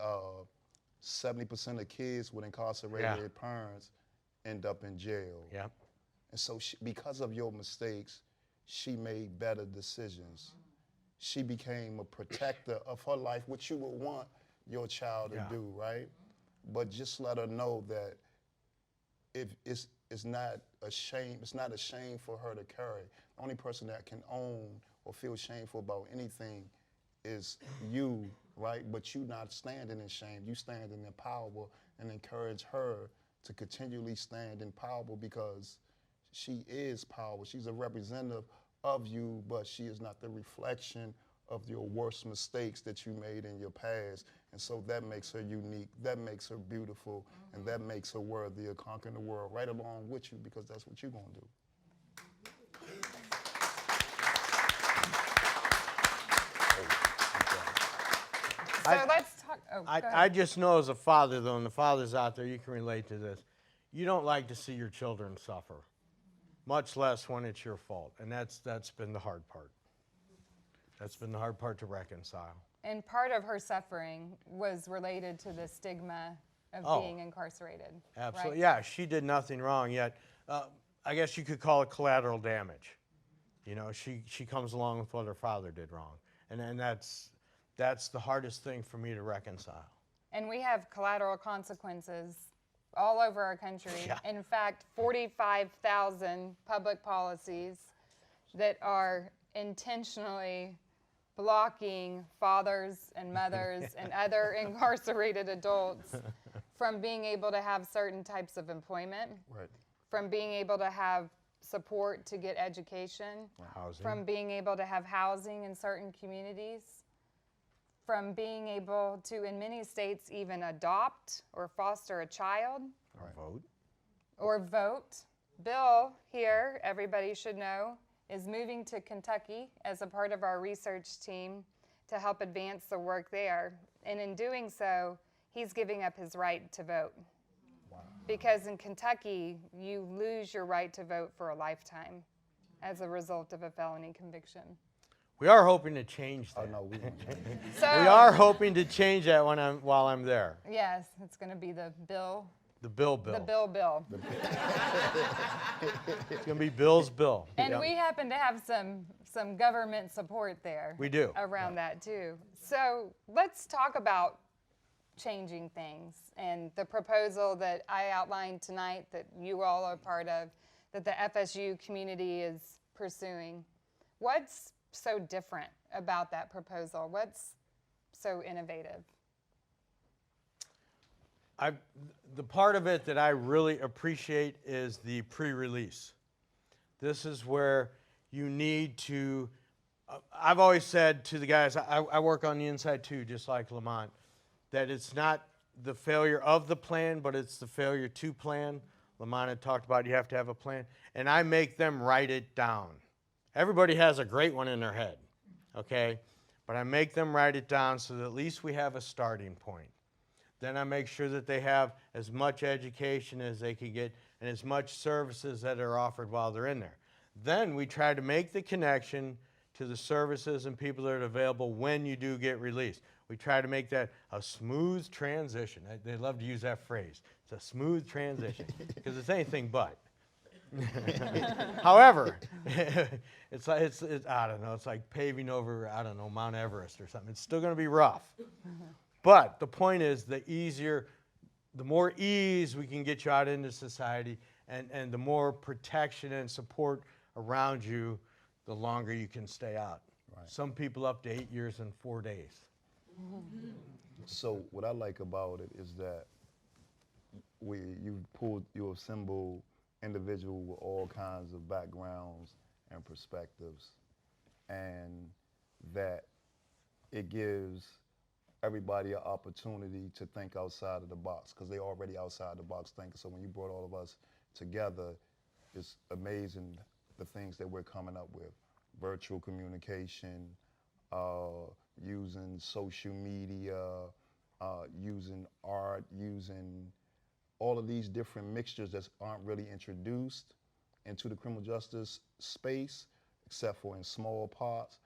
70% of kids with incarcerated parents end up in jail. Yeah. And so because of your mistakes, she made better decisions. She became a protector of her life, which you would want your child to do, right? But just let her know that if it's not a shame for her to carry. The only person that can own or feel shameful about anything is you, right? But you not standing in shame. You standing in power, and encourage her to continually stand in power, because she is power. She's a representative of you, but she is not the reflection of your worst mistakes that you made in your past. And so that makes her unique, that makes her beautiful, and that makes her worthy of conquering the world right along with you, because that's what you're gonna do. So let's talk. Oh, go ahead. I just know as a father, though, and the fathers out there, you can relate to this. You don't like to see your children suffer, much less when it's your fault. And that's been the hard part. That's been the hard part to reconcile. And part of her suffering was related to the stigma of being incarcerated. Absolutely. Right? Yeah, she did nothing wrong, yet I guess you could call it collateral damage. You know, she comes along with what her father did wrong. And that's the hardest thing for me to reconcile. And we have collateral consequences all over our country. Yeah. In fact, 45,000 public policies that are intentionally blocking fathers and mothers and other incarcerated adults from being able to have certain types of employment, from being able to have support to get education, Housing. from being able to have housing in certain communities, from being able to, in many states, even adopt or foster a child. Or vote. Or vote. Bill here, everybody should know, is moving to Kentucky as a part of our research team to help advance the work there. And in doing so, he's giving up his right to vote. Wow. Because in Kentucky, you lose your right to vote for a lifetime as a result of a felony conviction. We are hoping to change that. Oh, no, we don't. So, We are hoping to change that while I'm there. Yes, it's going to be the bill. The bill. The bill. It's going to be Bill's bill. And Yep. we happen to have some government support there. We do. Around that too. So let's talk about changing things and the proposal that I outlined tonight that you all are part of, that the FSU community is pursuing. What's so different about that proposal? What's so innovative? The part of it that I really appreciate is the pre-release. This is where you need to, I've always said to the guys, I work on the inside too, just like Lamont, that it's not the failure of the plan, but it's the failure to plan. Lamont had talked about you have to have a plan, and I make them write it down. Everybody has a great one in their head, okay? But I make them write it down so that at least we have a starting point. Then I make sure that they have as much education as they can get and as much services that are offered while they're in there. Then we try to make the connection to the services and people that are available when you do get released. We try to make that a smooth transition. They love to use that phrase. It's a smooth transition because it's anything but. However, it's I don't know, it's like paving over, I don't know, Mount Everest or something. It's still going to be rough. But the point is, the more ease we can get you out into society, and the more protection and support around you, the longer you can stay out. Right. Some people up to 8 years and 4 days. So what I like about it is that you assemble individuals with all kinds of backgrounds and perspectives, and that it gives everybody an opportunity to think outside of the box, because they're already outside the box thinking. So when you brought all of us together, it's amazing the things that we're coming up with. Virtual communication, using social media, using art, using all of these different mixtures that aren't really introduced into the criminal justice space, except for in small parts.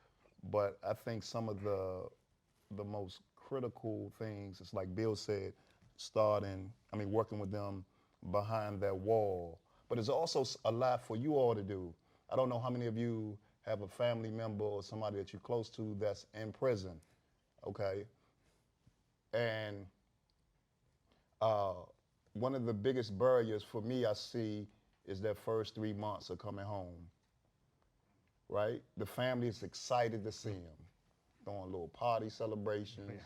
But I think some of the most critical things, it's like Bill said, working with them behind that wall. But there's also a lot for you all to do. I don't know how many of you have a family member or somebody that you're close to that's in prison, okay? And one of the biggest barriers for me I see is that first 3 months of coming home, right? The family is excited to see them, throwing little party celebrations,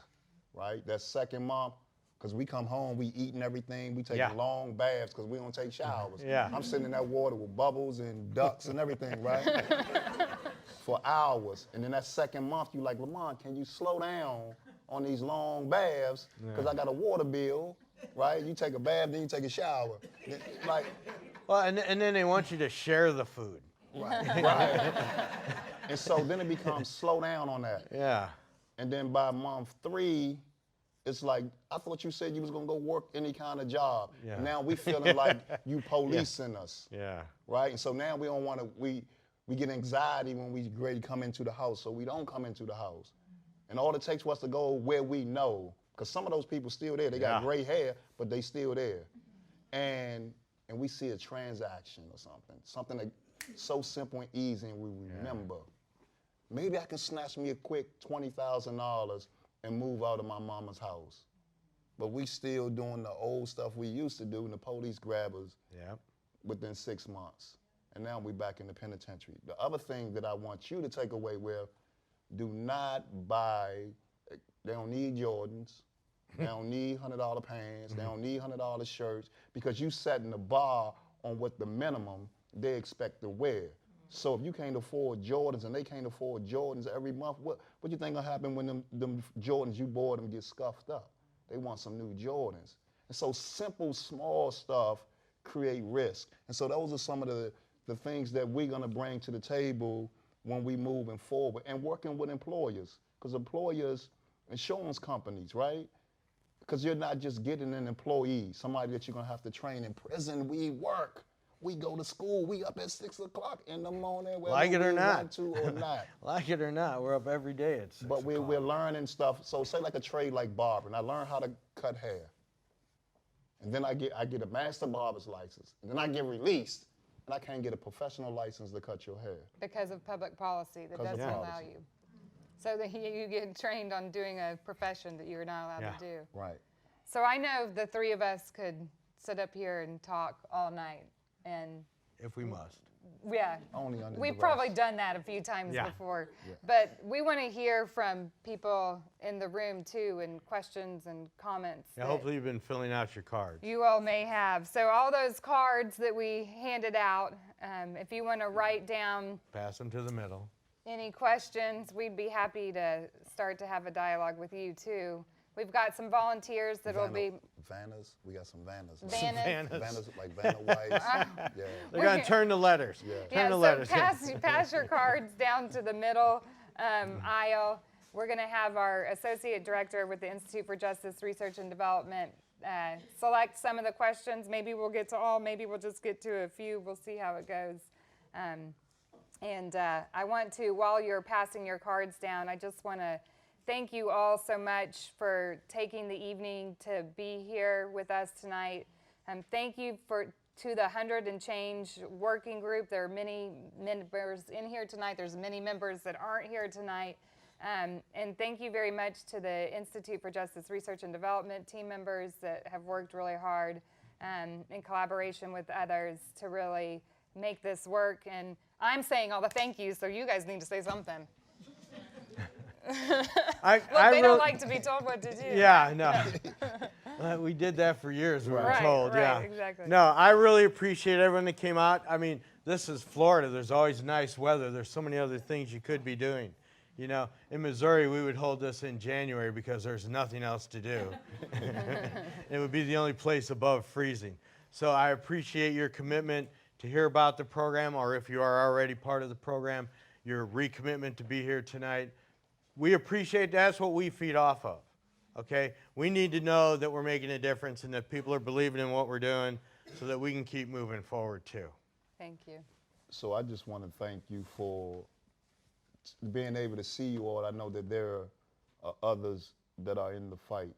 right? That second month, because we come home, we eating everything, we take long baths because we don't take showers. I'm sitting in that water with bubbles and ducks and everything, right? For hours. And then that second month, you like, Lamont, can you slow down on these long baths? Because I got a water bill, right? You take a bath, then you take a shower. Well, and then they want you to share the food. Right. And so then it becomes slow down on that. Yeah. And then by month 3, it's like, I thought you said you was gonna go work any kind of job. Yeah. Now we feeling like you policing us. Yeah. Right? And so now we don't wanna, we get anxiety when we ready to come into the house, so we don't come into the house. And all it takes for us to go where we know, because some of those people still there. They got gray hair, but they still there. And we see a transaction or something that so simple and easy, and we remember. Maybe I can snatch me a quick $20,000 and move out of my mama's house. But we still doing the old stuff we used to do, and the police grab us within 6 months. And now we back in the penitentiary. The other thing that I want you to take away with, do not buy, they don't need Jordans, they don't need $100 pants, they don't need $100 shirts, because you setting the bar on what the minimum they expect to wear. So if you can't afford Jordans and they can't afford Jordans every month, what you think gonna happen when them Jordans you bought them get scuffed up? They want some new Jordans. And so simple, small stuff create risk. And so those are some of the things that we're gonna bring to the table when we moving forward, and working with employers, because employers, insurance companies, right? Because you're not just getting an employee, somebody that you're gonna have to train. In prison, we work. We go to school. We up at 6 o'clock in the morning. Like it or not. Want to or not. Like it or not, we're up every day at 6 But we're learning stuff. So say like a trade like barbering. I learned how to cut hair. And then I get a master barber's license. And then I get released. And I can't get a professional license to cut your hair. Because of public policy that doesn't allow you. So that you get trained on doing a profession that you're not allowed to do. Right. So I know the 3 of us could sit up here and talk all night. And if we must. Yeah, Only under we've duress. probably done that a few times before. But we want to hear from people in the room too, and questions and comments. Yeah, hopefully you've been filling out your cards. You all may have. So all those cards that we handed out, if you want to write down. Pass them to the middle. Any questions, we'd be happy to start to have a dialogue with you too. We've got some volunteers that will be. Vannas, we got some Vannas. Vannas, like Vanna White. They're going to turn the letters. Turn the letters. Pass your cards down to the middle aisle. We're going to have our Associate Director with the Institute for Justice Research and Development select some of the questions. Maybe we'll get to all, maybe we'll just get to a few. We'll see how it goes. And I want to, while you're passing your cards down, I just want to thank you all so much for taking the evening to be here with us tonight. Thank you to the 100 and change working group. There are many members in here tonight. There's many members that aren't here tonight. And thank you very much to the Institute for Justice Research and Development team members that have worked really hard in collaboration with others to really make this work. And I'm saying all the thank yous, so you guys need to say something. They don't like to be told what to do. Yeah, no. We did that for years, we were told. Right, yeah. exactly. No, I really appreciate everyone that came out. I mean, this is Florida. There's always nice weather. There's so many other things you could be doing. You know, in Missouri, we would hold this in January because there's nothing else to do. It would be the only place above freezing. So I appreciate your commitment to hear about the program, or if you are already part of the program, your recommitment to be here tonight. We appreciate that's what we feed off of, okay? We need to know that we're making a difference and that people are believing in what we're doing so that we can keep moving forward too. Thank you. So I just want to thank you for being able to see you all. I know that there are others that are in the fight.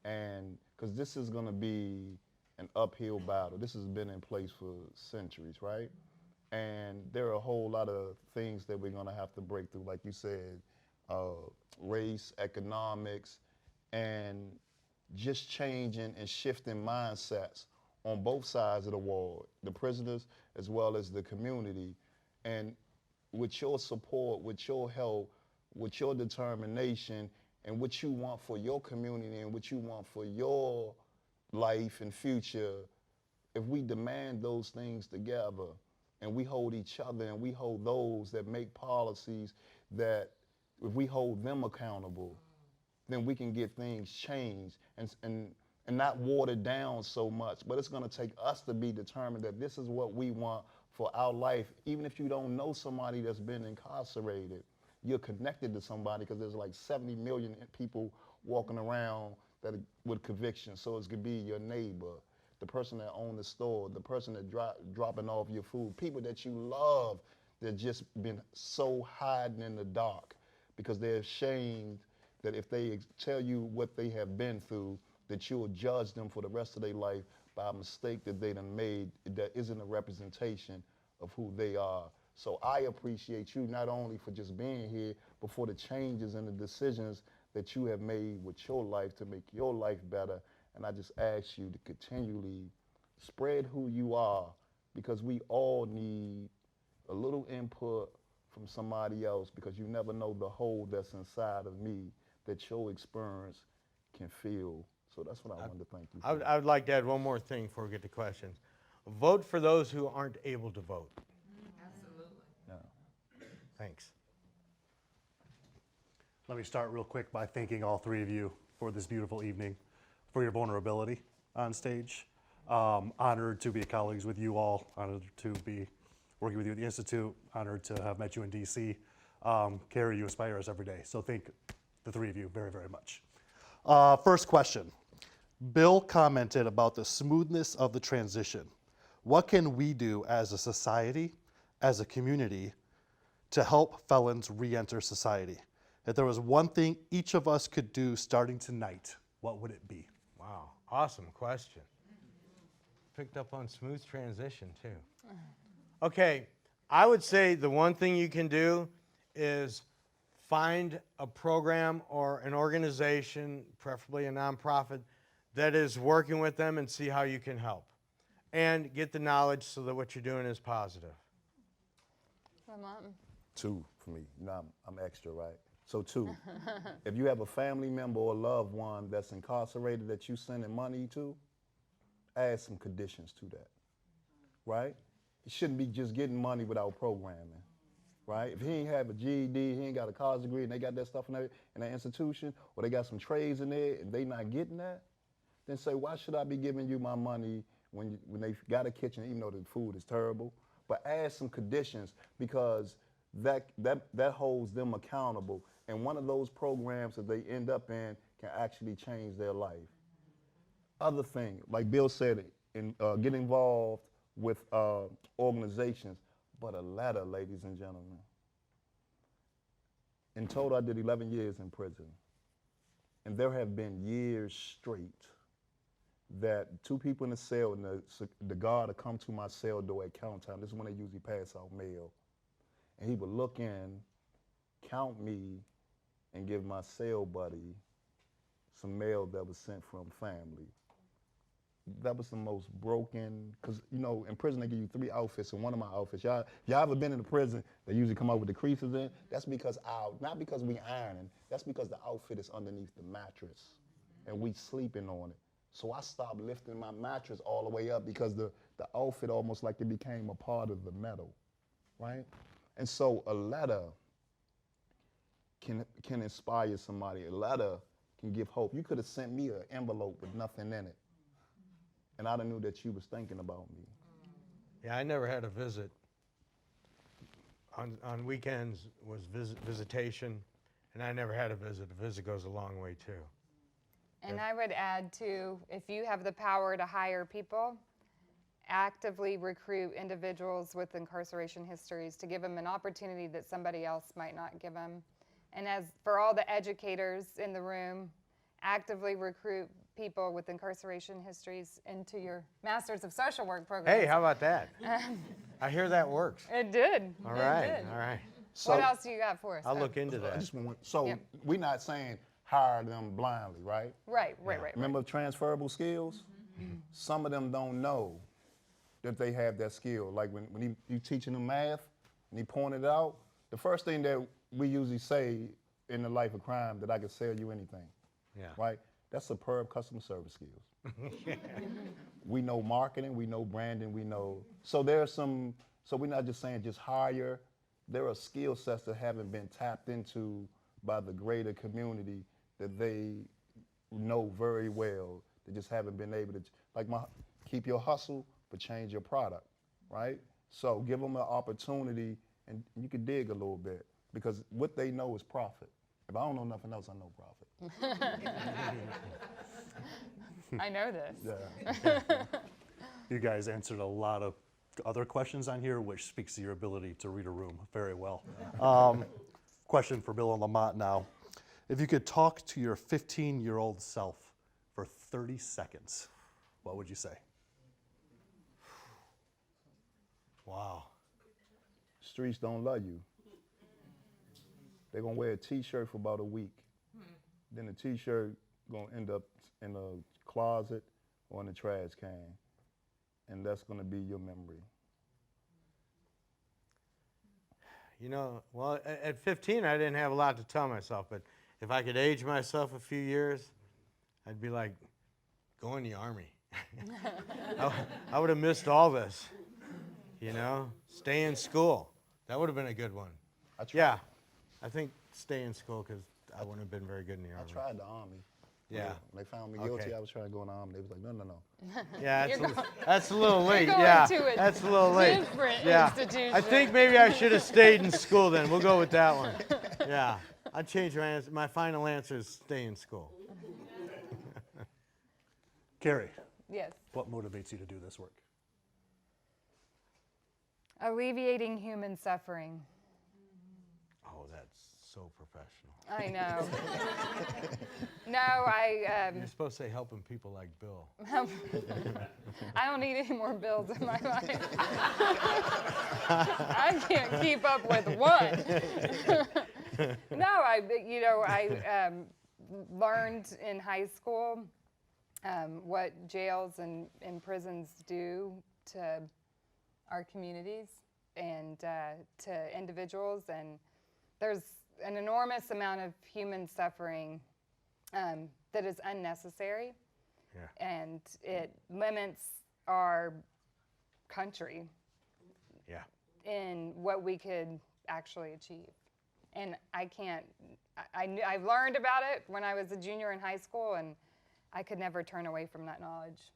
And because this is going to be an uphill battle. This has been in place for centuries, right? And there are a whole lot of things that we're going to have to break through, like you said, race, economics, and just changing and shifting mindsets on both sides of the wall, the prisoners as well as the community. And with your support, with your help, with your determination, and what you want for your community and what you want for your life and future, if we demand those things together and we hold each other and we hold those that make policies, that if we hold them accountable, then we can get things changed and not watered down so much. But it's going to take us to be determined that this is what we want for our life. Even if you don't know somebody that's been incarcerated, you're connected to somebody, because there's like 70 million people walking around that with convictions. So it could be your neighbor, the person that owns the store, the person that dropping off your food, people that you love that just been so hiding in the dark because they're ashamed that if they tell you what they have been through, that you'll judge them for the rest of their life by a mistake that they done made that isn't a representation of who they are. So I appreciate you not only for just being here, but for the changes and the decisions that you have made with your life to make your life better. And I just ask you to continually spread who you are, because we all need a little input from somebody else, because you never know the hole that's inside of me that your experience can fill. So that's what I wanted to thank you for. I would like to add one more thing before we get to questions. Vote for those who aren't able to vote. Absolutely. Yeah. Thanks. Let me start real quick by thanking all three of you for this beautiful evening, for your vulnerability on stage. Honored to be colleagues with you all, honored to be working with you at the Institute, honored to have met you in DC. Carrie, you inspire us every day, so thank the three of you very, very much. First question. Bill commented about the smoothness of the transition. What can we do as a society, as a community, to help felons re-enter society? If there was one thing each of us could do starting tonight, what would it be? Wow, awesome question. Picked up on smooth transition too. Okay, I would say the one thing you can do is find a program or an organization, preferably a nonprofit, that is working with them and see how you can help. And get the knowledge so that what you're doing is positive. Lamont. 2 for me. You know, I'm extra, right? So 2, if you have a family member or a loved one that's incarcerated that you sending money to, add some conditions to that, right? It shouldn't be just getting money without programming, right? If he ain't have a GED, he ain't got a college degree, and they got that stuff in that institution, or they got some trades in there and they not getting that, then say, why should I be giving you my money when they got a kitchen, even though the food is terrible? But add some conditions, because that holds them accountable. And one of those programs that they end up in can actually change their life. Other thing, like Bill said, get involved with organizations, but a letter, ladies and gentlemen. In total, I did 11 years in prison. And there have been years straight that two people in the cell, and the guard would come to my cell door at count time. This is when they usually pass out mail. And he would look in, count me, and give my cell buddy some mail that was sent from family. That was the most broken, because you know, in prison they give you 3 outfits, and one of my outfits, y'all ever been in a prison, they usually come out with the creases in? That's because not because we ironing, that's because the outfit is underneath the mattress, and we sleeping on it. So I stopped lifting my mattress all the way up because the outfit almost like it became a part of the metal, right? And so a letter can inspire somebody. A letter can give hope. You could have sent me an envelope with nothing in it, and I'd have knew that you was thinking about me. Yeah, I never had a visit. On weekends was visitation, and I never had a visit. A visit goes a long way too. And I would add too, if you have the power to hire people, actively recruit individuals with incarceration histories to give them an opportunity that somebody else might not give them. And as for all the educators in the room, actively recruit people with incarceration histories into your Masters of Social Work program. Hey, how about that? I hear that works. It did. All It right, did. all right. So, What else do you got for us? I'll look into that. So Yeah. we're not saying hire them blindly, right? Right. Remember transferable skills? Some of them don't know that they have that skill. Like when you teaching them math and he pointed it out, the first thing that we usually say in the life of crime, that I can sell you anything, Yeah. right? That's superb customer service skills. We know marketing, we know branding, we know, so we're not just saying just hire. There are skill sets that haven't been tapped into by the greater community that they know very well. They just haven't been able to, keep your hustle, but change your product, right? So give them an opportunity, and you can dig a little bit, because what they know is profit. If I don't know nothing else, I know profit. I know this. Yeah. You guys answered a lot of other questions on here, which speaks to your ability to read a room very well. Question for Bill and Lamont now. If you could talk to your 15-year-old self for 30 seconds, what would you say? Wow. Streets don't love you. They're gonna wear a t-shirt for about a week. Then the t-shirt gonna end up in a closet or in a trash can. And that's gonna be your memory. You know, well, at 15, I didn't have a lot to tell myself, but if I could age myself a few years, I'd be like, go in the Army. I would have missed all this, you know? Stay in school. That would have been a good one. Yeah, I think stay in school, because I wouldn't have been very good in the Army. I tried the Army. Yeah. When they found me guilty, Okay. I was trying to go in the Army. They was like, no. Yeah, that's a little late. going Yeah, to a that's a little late. different Yeah, institution. I think maybe I should have stayed in school then. We'll go with that one. Yeah, I'd change my answer. My final answer is stay in school. Carrie, Yes. what motivates you to do this work? Alleviating human suffering. Oh, that's so professional. I know. You're supposed to say helping people like Bill. I don't need any more bills in my life. I can't keep up with one. No, I learned in high school what jails and prisons do to our communities and to individuals, and there's an enormous amount of human suffering that is unnecessary. Yeah. And it limits our country Yeah. in what we could actually achieve. And I learned about it when I was a junior in high school, and I could never turn away from that knowledge.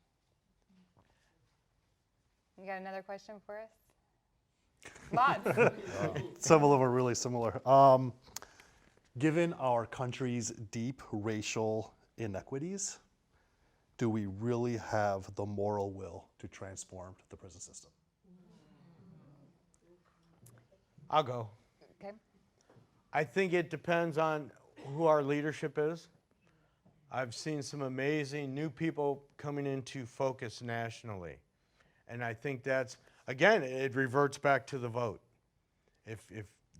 You got another question for us? Lots. Some of them are really similar. Given our country's deep racial inequities, do we really have the moral will to transform the prison system? I'll go. Okay. I think it depends on who our leadership is. I've seen some amazing new people coming into focus nationally. And I think that's, again, it reverts back to the vote. If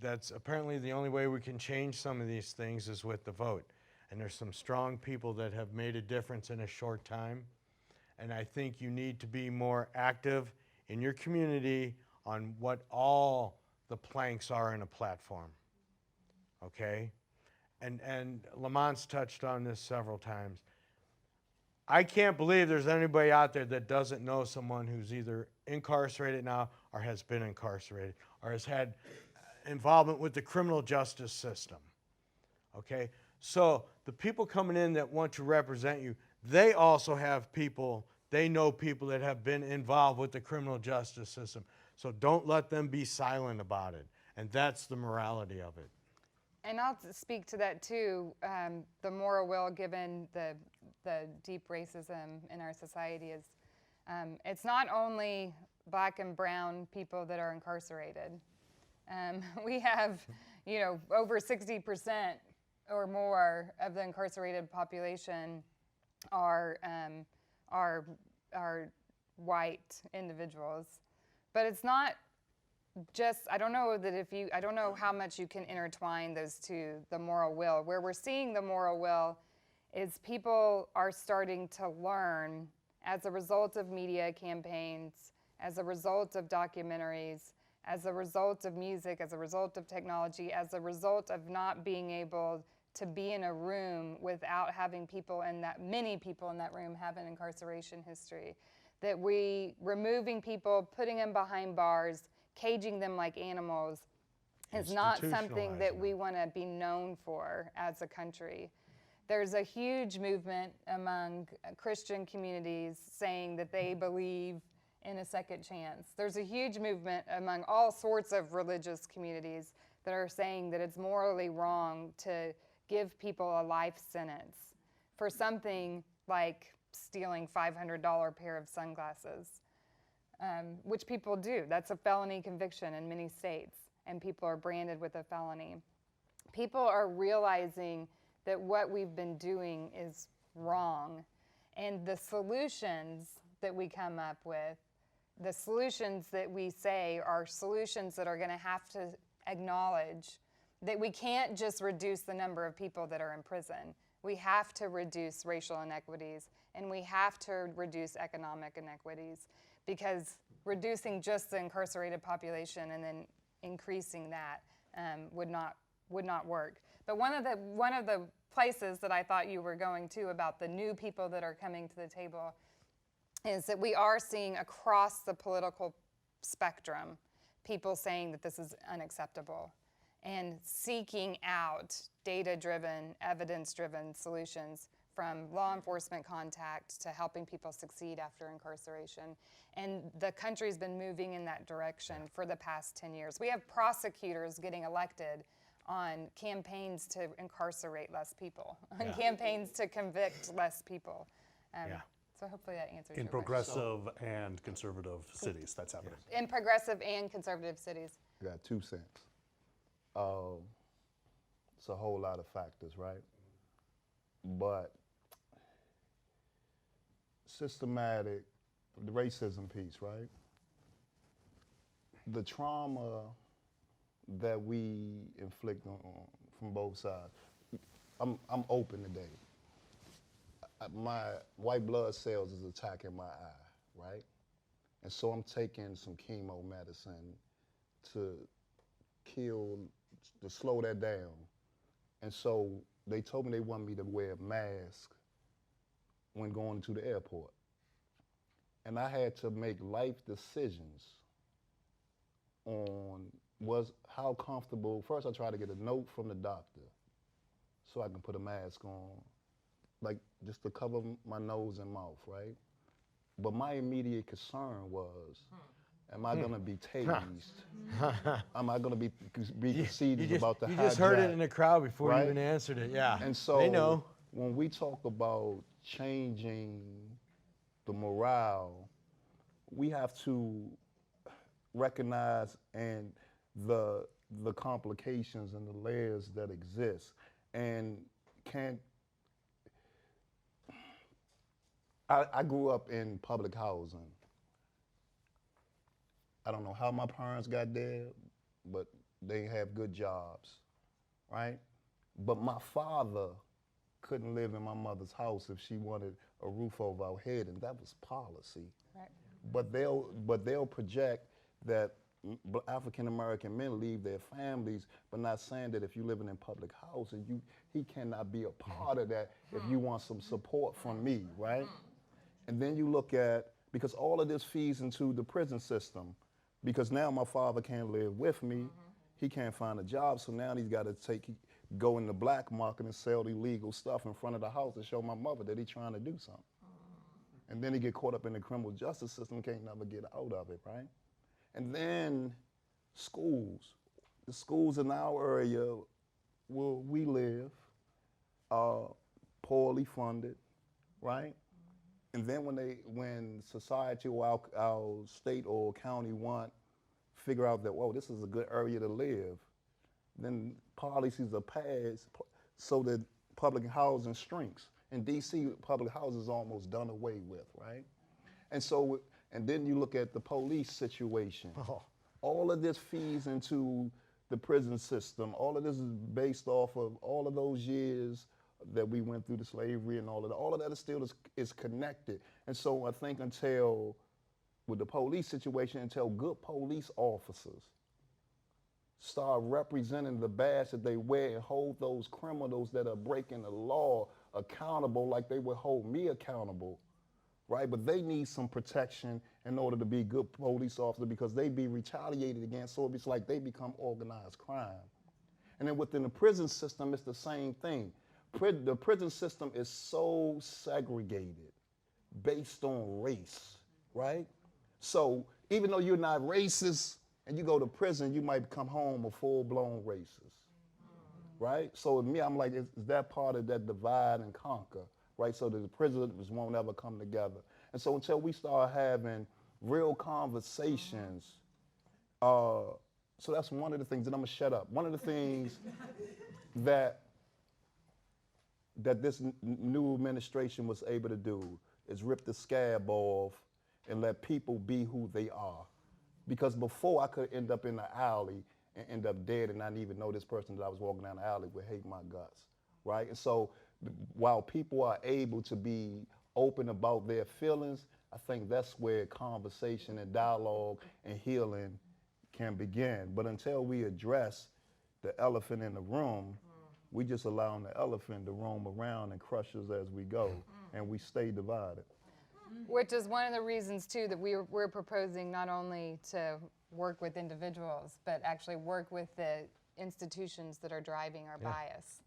that's apparently the only way we can change some of these things is with the vote. And there's some strong people that have made a difference in a short time. And I think you need to be more active in your community on what all the planks are in a platform. Okay? And Lamont's touched on this several times. I can't believe there's anybody out there that doesn't know someone who's either incarcerated now or has been incarcerated or has had involvement with the criminal justice system. Okay? So the people coming in that want to represent you, they also have people, they know people that have been involved with the criminal justice system. So don't let them be silent about it. And that's the morality of it. And I'll speak to that too. The moral will, given the deep racism in our society, is it's not only black and brown people that are incarcerated. We have, over 60% or more of the incarcerated population are white individuals. But it's not just, I don't know how much you can intertwine those two, the moral will. Where we're seeing the moral will is people are starting to learn as a result of media campaigns, as a result of documentaries, as a result of music, as a result of technology, as a result of not being able to be in a room without having many people in that room have an incarceration history. That removing people, putting them behind bars, caging them like animals is not something that we want to be known for as a country. There's a huge movement among Christian communities saying that they believe in a second chance. There's a huge movement among all sorts of religious communities that are saying that it's morally wrong to give people a life sentence for something like stealing $500 pair of sunglasses. Which people do. That's a felony conviction in many states, and people are branded with a felony. People are realizing that what we've been doing is wrong, and the solutions that we come up with, the solutions that we say are solutions that are going to have to acknowledge that we can't just reduce the number of people that are in prison. We have to reduce racial inequities, and we have to reduce economic inequities, because reducing just the incarcerated population and then increasing that would not work. But one of the places that I thought you were going to about the new people that are coming to the table is that we are seeing across the political spectrum people saying that this is unacceptable and seeking out data-driven, evidence-driven solutions, from law enforcement contact to helping people succeed after incarceration. And the country's been moving in that direction for the past 10 years. We have prosecutors getting elected on campaigns to incarcerate less people, on campaigns to convict less people. So hopefully that answers your question. In progressive and conservative cities, that's happening. In progressive and conservative cities. I got 2 cents. It's a whole lot of factors, right? But systematic, the racism piece, right? The trauma that we inflict on from both sides. I'm open today. My white blood cells is attacking my eye, right? And so I'm taking some chemo medicine to slow that down. And so they told me they want me to wear a mask when going to the airport. And I had to make life decisions on how comfortable. First I tried to get a note from the doctor so I can put a mask on, like just to cover my nose and mouth, right? But my immediate concern was, am I gonna be tased? Am I gonna be proceedings about the hijack? You just heard it in the crowd before right? you even answered it, yeah. And so they know. When we talk about changing the morale, we have to recognize and the the complications and the layers that exist, and can't. I grew up in public housing. I don't know how my parents got there, but they have good jobs, right? But my father couldn't live in my mother's house if she wanted a roof over our head, and that was policy. Right. But they'll project that African American men leave their families, but not saying that if you're living in public housing, he cannot be a part of that if you want some support from me, right? And then you look at, because all of this feeds into the prison system, because now my father can't live with me, he can't find a job, so now he's got to go in the black market and sell illegal stuff in front of the house to show my mother that he's trying to do something. And then he get caught up in the criminal justice system, can't never get out of it, right? And then schools. The schools in our area where we live are poorly funded, right? And then when society or our state or county figure out that, whoa, this is a good area to live, then policies are passed so that public housing shrinks. In DC, public housing is almost done away with, right? And then you look at the police situation. Oh. All of this feeds into the prison system. All of this is based off of all of those years that we went through the slavery and all of that is still is connected. And so I think with the police situation, until good police officers start representing the badge that they wear and hold those criminals that are breaking the law accountable like they would hold me accountable, right? But they need some protection in order to be good police officers because they be retaliated against, so it's like they become organized crime. And then within the prison system, it's the same thing. The prison system is so segregated based on race, right? So even though you're not racist and you go to prison, you might come home a full-blown racist, right? So with me, I'm like, is that part of that divide and conquer, right? So that the prisoners won't ever come together. And so until we start having real conversations, so that's one of the things, and I'm gonna shut up. One of the things that this new administration was able to do is rip the scab off and let people be who they are. Because before I could end up in the alley and end up dead and not even know this person that I was walking down the alley would hate my guts, right? And so while people are able to be open about their feelings, I think that's where conversation and dialogue and healing can begin. But until we address the elephant in the room, we just allowing the elephant to roam around and crush us as we go, and we stay divided. Which is one of the reasons, too, that we're proposing not only to work with individuals, but actually work with the institutions that are driving our bias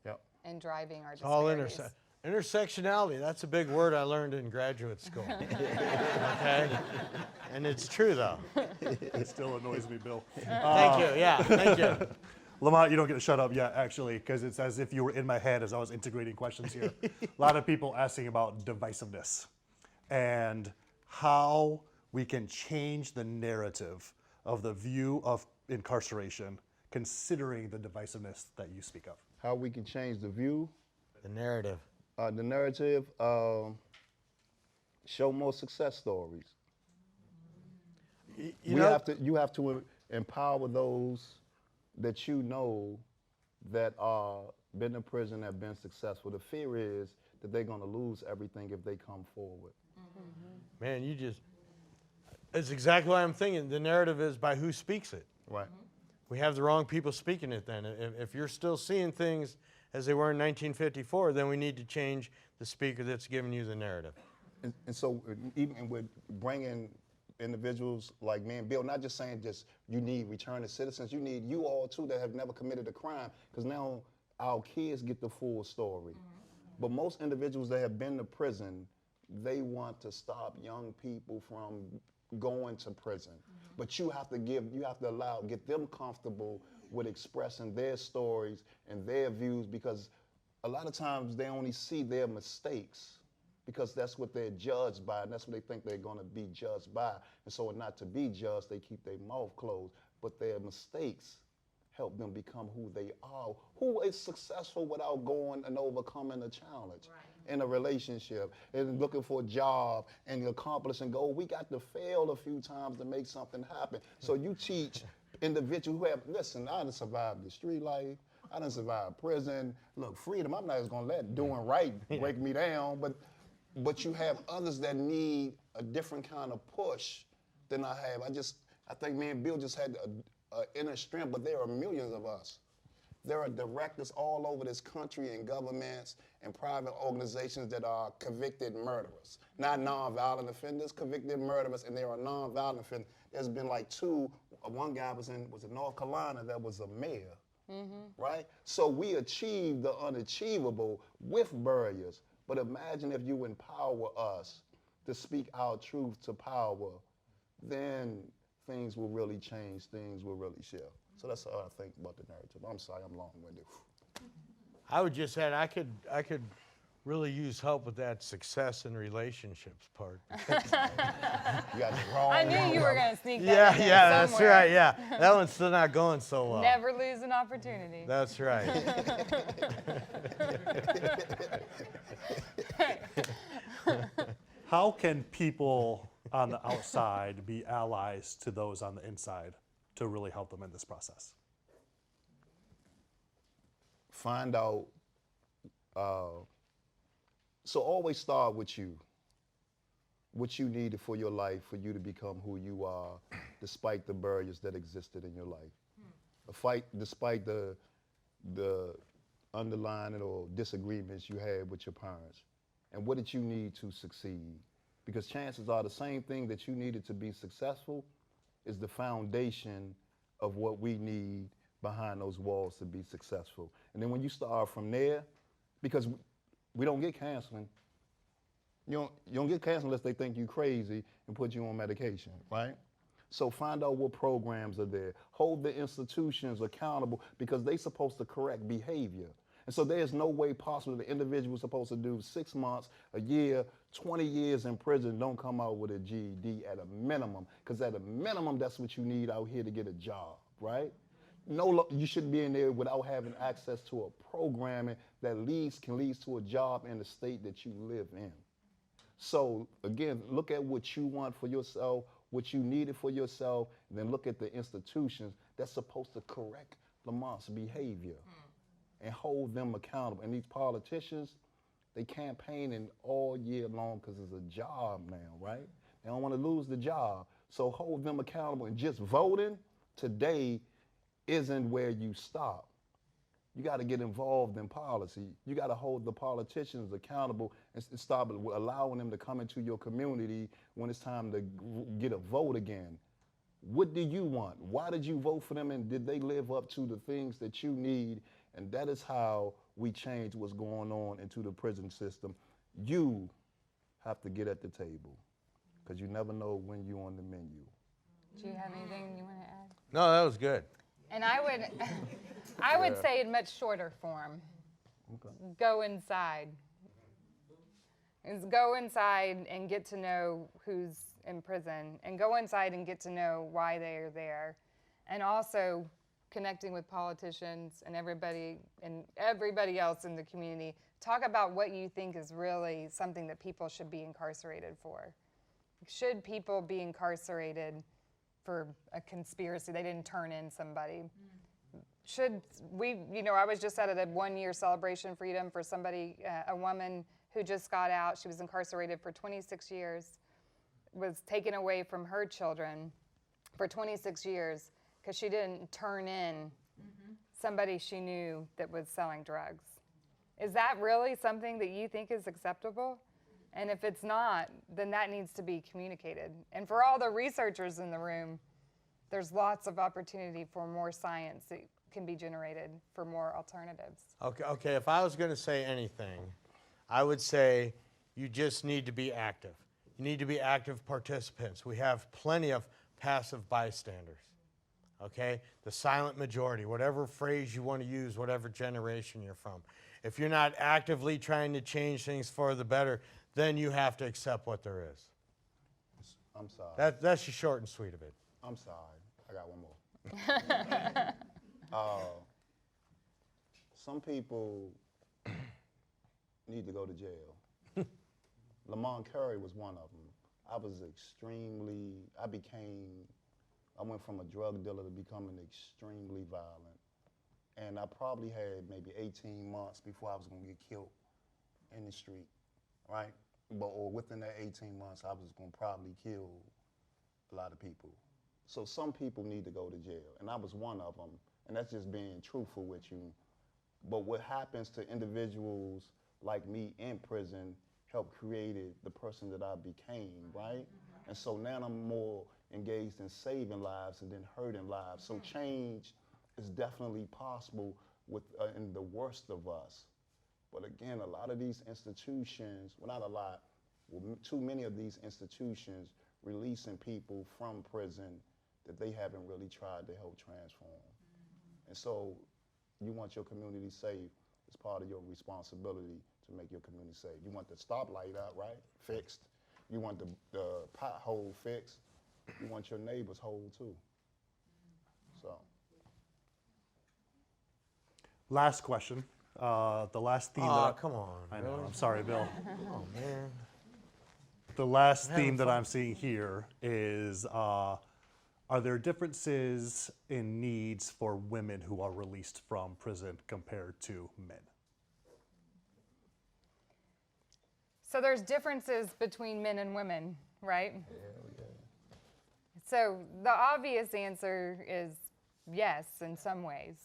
and driving our disparities. All intersectionality, that's a big word I learned in graduate school. Okay? And it's true, though. It still annoys me, Bill. Thank you, yeah, thank you. Lamont, you don't get to shut up yet, actually, because it's as if you were in my head as I was integrating questions here. A lot of people asking about divisiveness and how we can change the narrative of the view of incarceration, considering the divisiveness that you speak of. How we can change the view? The narrative. The narrative, show more success stories. You have to empower those that you know that are been in prison, have been successful. The fear is that they're gonna lose everything if they come forward. Man, it's exactly what I'm thinking. The narrative is by who speaks it. Right. We have the wrong people speaking it then. If you're still seeing things as they were in 1954, then we need to change the speaker that's giving you the narrative. And so even with bringing individuals like me and Bill, not just saying you need returning citizens, you need you all too that have never committed a crime, because now our kids get the full story. But most individuals that have been to prison, they want to stop young people from going to prison. But you have to get them comfortable with expressing their stories and their views, because a lot of times they only see their mistakes because that's what they're judged by, and that's what they think they're gonna be judged by. And so not to be judged, they keep their mouth closed. But their mistakes help them become who they are. Who is successful without going and overcoming a challenge in a relationship and looking for a job and accomplishing goals? We got to fail a few times to make something happen. So you teach individuals who have, listen, I done survived the street life, I done survived prison. Look, freedom, I'm not just gonna let doing right break me down, but you have others that need a different kind of push than I have. I think me and Bill just had an inner strength, but there are millions of us. There are directors all over this country in governments and private organizations that are convicted murderers. Not nonviolent offenders, convicted murderers, and there are nonviolent offenders. There's been like two, one guy was in North Carolina that was a mayor, right? So we achieved the unachievable with barriers, but imagine if you empower us to speak our truth to power, then things will really change, things will really shift. So that's how I think about the narrative. I'm sorry, I'm long-winded. I would just add, I could really use help with that success in relationships part. You got the wrong I knew one, you were brother. going to sneak that Yeah, in there yeah, that's somewhere. right, yeah. That one's still not going so well. Never lose an opportunity. That's right. How can people on the outside be allies to those on the inside to really help them in this process? Find out, so always start with you. What you needed for your life, for you to become who you are, despite the barriers that existed in your life. A fight, despite the underlying or disagreements you had with your parents. And what did you need to succeed? Because chances are the same thing that you needed to be successful is the foundation of what we need behind those walls to be successful. And then when you start from there, because we don't get counseling, you don't get counseling unless they think you crazy and put you on medication, right? So find out what programs are there. Hold the institutions accountable because they're supposed to correct behavior. And so there's no way possible the individual is supposed to do 6 months, a year, 20 years in prison, don't come out with a GED at a minimum. Because at a minimum, that's what you need out here to get a job, right? No, you shouldn't be in there without having access to a programming that can lead to a job in the state that you live in. So again, look at what you want for yourself, what you needed for yourself, and then look at the institutions that's supposed to correct Lamont's behavior and hold them accountable. And these politicians, they campaigning all year long because it's a job now, right? They don't want to lose the job. So hold them accountable. And just voting today isn't where you stop. You got to get involved in policy. You got to hold the politicians accountable and stop allowing them to come into your community when it's time to get a vote again. What do you want? Why did you vote for them, and did they live up to the things that you need? And that is how we change what's going on into the prison system. You have to get at the table because you never know when you're on the menu. Do you have anything you want to add? No, that was good. And I would say in much shorter form, go inside. Is go inside and get to know who's in prison, and go inside and get to know why they are there, and also connecting with politicians and everybody else in the community. Talk about what you think is really something that people should be incarcerated for. Should people be incarcerated for a conspiracy? They didn't turn in somebody. Should we, I was just at a 1-year celebration freedom for somebody, a woman who just got out. She was incarcerated for 26 years, was taken away from her children for 26 years because she didn't turn in somebody she knew that was selling drugs. Is that really something that you think is acceptable? And if it's not, then that needs to be communicated. And for all the researchers in the room, there's lots of opportunity for more science that can be generated for more alternatives. Okay, if I was going to say anything, I would say you just need to be active. You need to be active participants. We have plenty of passive bystanders, okay? The silent majority, whatever phrase you want to use, whatever generation you're from. If you're not actively trying to change things for the better, then you have to accept what there is. I'm sorry. That's the short and sweet of it. I'm sorry. I got one more. Some people need to go to jail. Lamont Carey was one of them. I went from a drug dealer to becoming extremely violent. And I probably had maybe 18 months before I was gonna get killed in the street, right? Or within that 18 months, I was gonna probably kill a lot of people. So some people need to go to jail, and I was one of them, and that's just being truthful with you. But what happens to individuals like me in prison helped create the person that I became, right? And so now I'm more engaged in saving lives and then hurting lives. So change is definitely possible in the worst of us. But again, a lot of these institutions, well, not a lot, too many of these institutions releasing people from prison that they haven't really tried to help transform. And so you want your community safe. It's part of your responsibility to make your community safe. You want the stoplight up, right? Fixed. You want the pothole fixed. You want your neighbors whole too. So. Last question. The last theme Come on. I know, really? I'm sorry, Bill. Oh, man. The last theme that I'm seeing here is, are there differences in needs for women who are released from prison compared to men? So there's differences between men and women, right? So the obvious answer is yes, in some ways.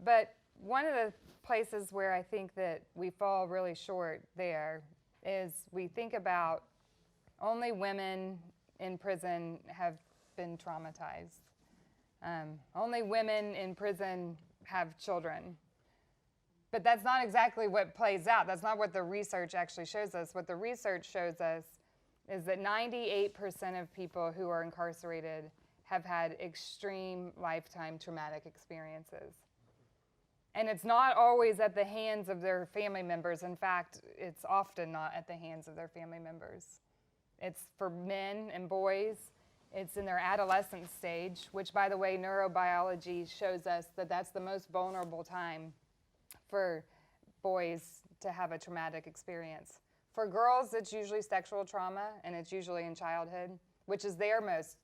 But one of the places where I think that we fall really short there is we think about only women in prison have been traumatized. Only women in prison have children. But that's not exactly what plays out. That's not what the research actually shows us. What the research shows us is that 98% of people who are incarcerated have had extreme lifetime traumatic experiences. And it's not always at the hands of their family members. In fact, it's often not at the hands of their family members. It's for men and boys. It's in their adolescent stage, which, by the way, neurobiology shows us that that's the most vulnerable time for boys to have a traumatic experience. For girls, it's usually sexual trauma, and it's usually in childhood, which is their most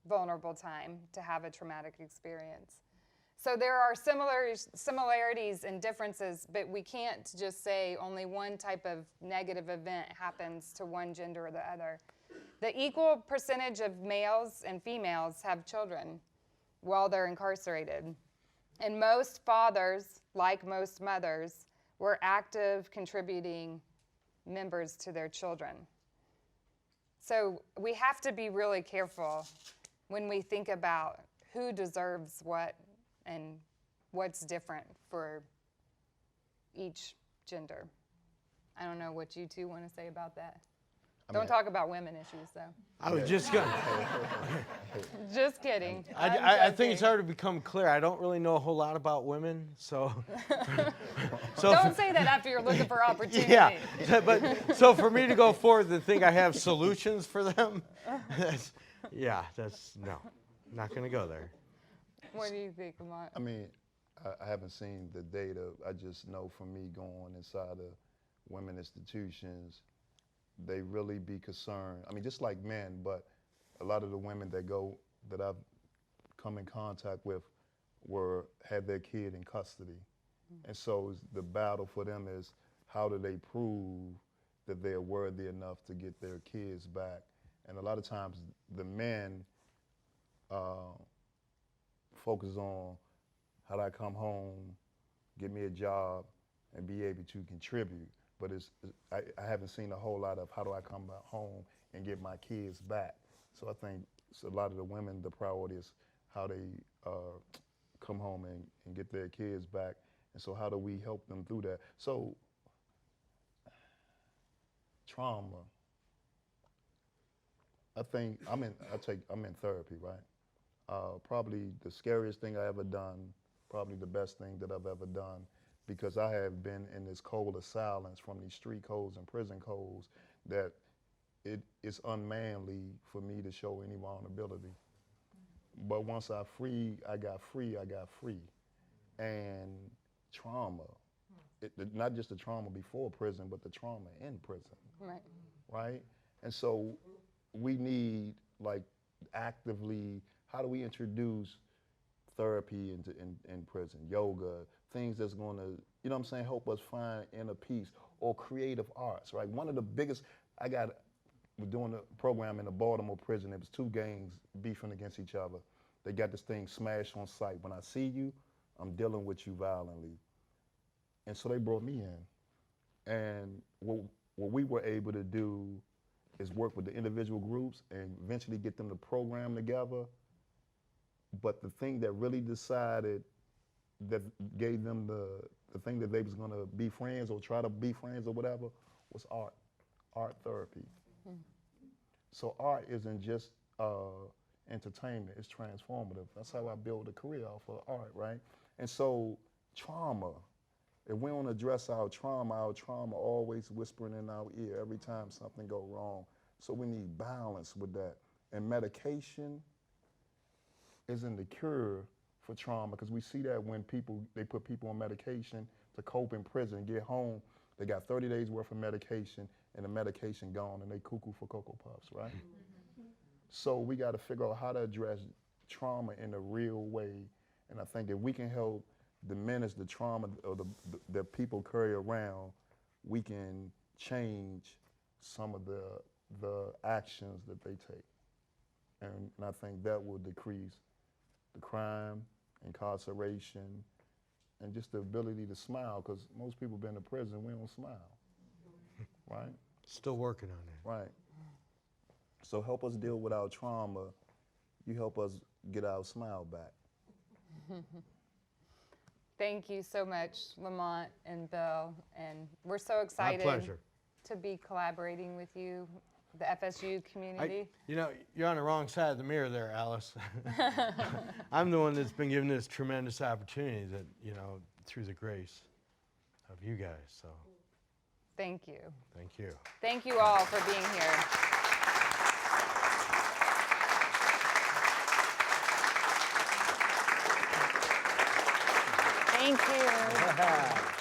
vulnerable time to have a traumatic experience. So there are similarities and differences, but we can't just say only one type of negative event happens to one gender or the other. The equal percentage of males and females have children while they're incarcerated. And most fathers, like most mothers, were active, contributing members to their children. So we have to be really careful when we think about who deserves what and what's different for each gender. I don't know what you two want to say about that. Don't talk about women issues, though. I was just going Just kidding. I think it's hard to become clear. I don't really know a whole lot about women, so. Don't say that after you're looking for opportunity. Yeah, but so for me to go forward and think I have solutions for them, no, not going to go there. What do you think, Lamont? I mean, I haven't seen the data. I just know from me going inside of women institutions, they really be concerned. I mean, just like men, but a lot of the women that I've come in contact with had their kid in custody. And so the battle for them is how do they prove that they're worthy enough to get their kids back? And a lot of times the men focus on how do I come home, get me a job, and be able to contribute. But I haven't seen a whole lot of how do I come back home and get my kids back. So I think a lot of the women, the priority is how they come home and get their kids back. And so how do we help them through that? So trauma, I think I'm in therapy, right? Probably the scariest thing I ever done, probably the best thing that I've ever done, because I have been in this cold of silence from these street codes and prison codes that it's unmanly for me to show any vulnerability. But once I got free, I got free. And trauma, not just the trauma before prison, but the trauma in prison, Right. right? And so we need, like, actively, how do we introduce therapy in prison, yoga, things that's gonna, you know what I'm saying, help us find inner peace, or creative arts, right? One of the biggest, we're doing a program in the Baltimore prison. It was 2 gangs beefing against each other. They got this thing smashed on sight. When I see you, I'm dealing with you violently. And so they brought me in. And what we were able to do is work with the individual groups and eventually get them to program together. But the thing that really decided, that gave them the thing that they was gonna be friends or try to be friends or whatever, was art therapy. So art isn't just entertainment, it's transformative. That's how I built a career off of art, right? And so trauma, if we don't address our trauma always whispering in our ear every time something go wrong. So we need balance with that. And medication isn't the cure for trauma, because we see that when they put people on medication to cope in prison, get home, they got 30 days worth of medication and the medication gone and they cuckoo for Cocoa Puffs, right? So we got to figure out how to address trauma in a real way. And I think if we can help diminish the trauma or that people carry around, we can change some of the actions that they take. And I think that will decrease the crime, incarceration, and just the ability to smile, because most people been in prison, we don't smile, right? Still working on that. Right. So help us deal with our trauma. You help us get our smile back. Thank you so much, Lamont and Bill. And we're so excited My pleasure. to be collaborating with you, the FSU community. You know, you're on the wrong side of the mirror there, Alice. I'm the one that's been given this tremendous opportunity that, you know, through the grace of you guys, so Thank you. thank you. Thank you all for being here. Thank you.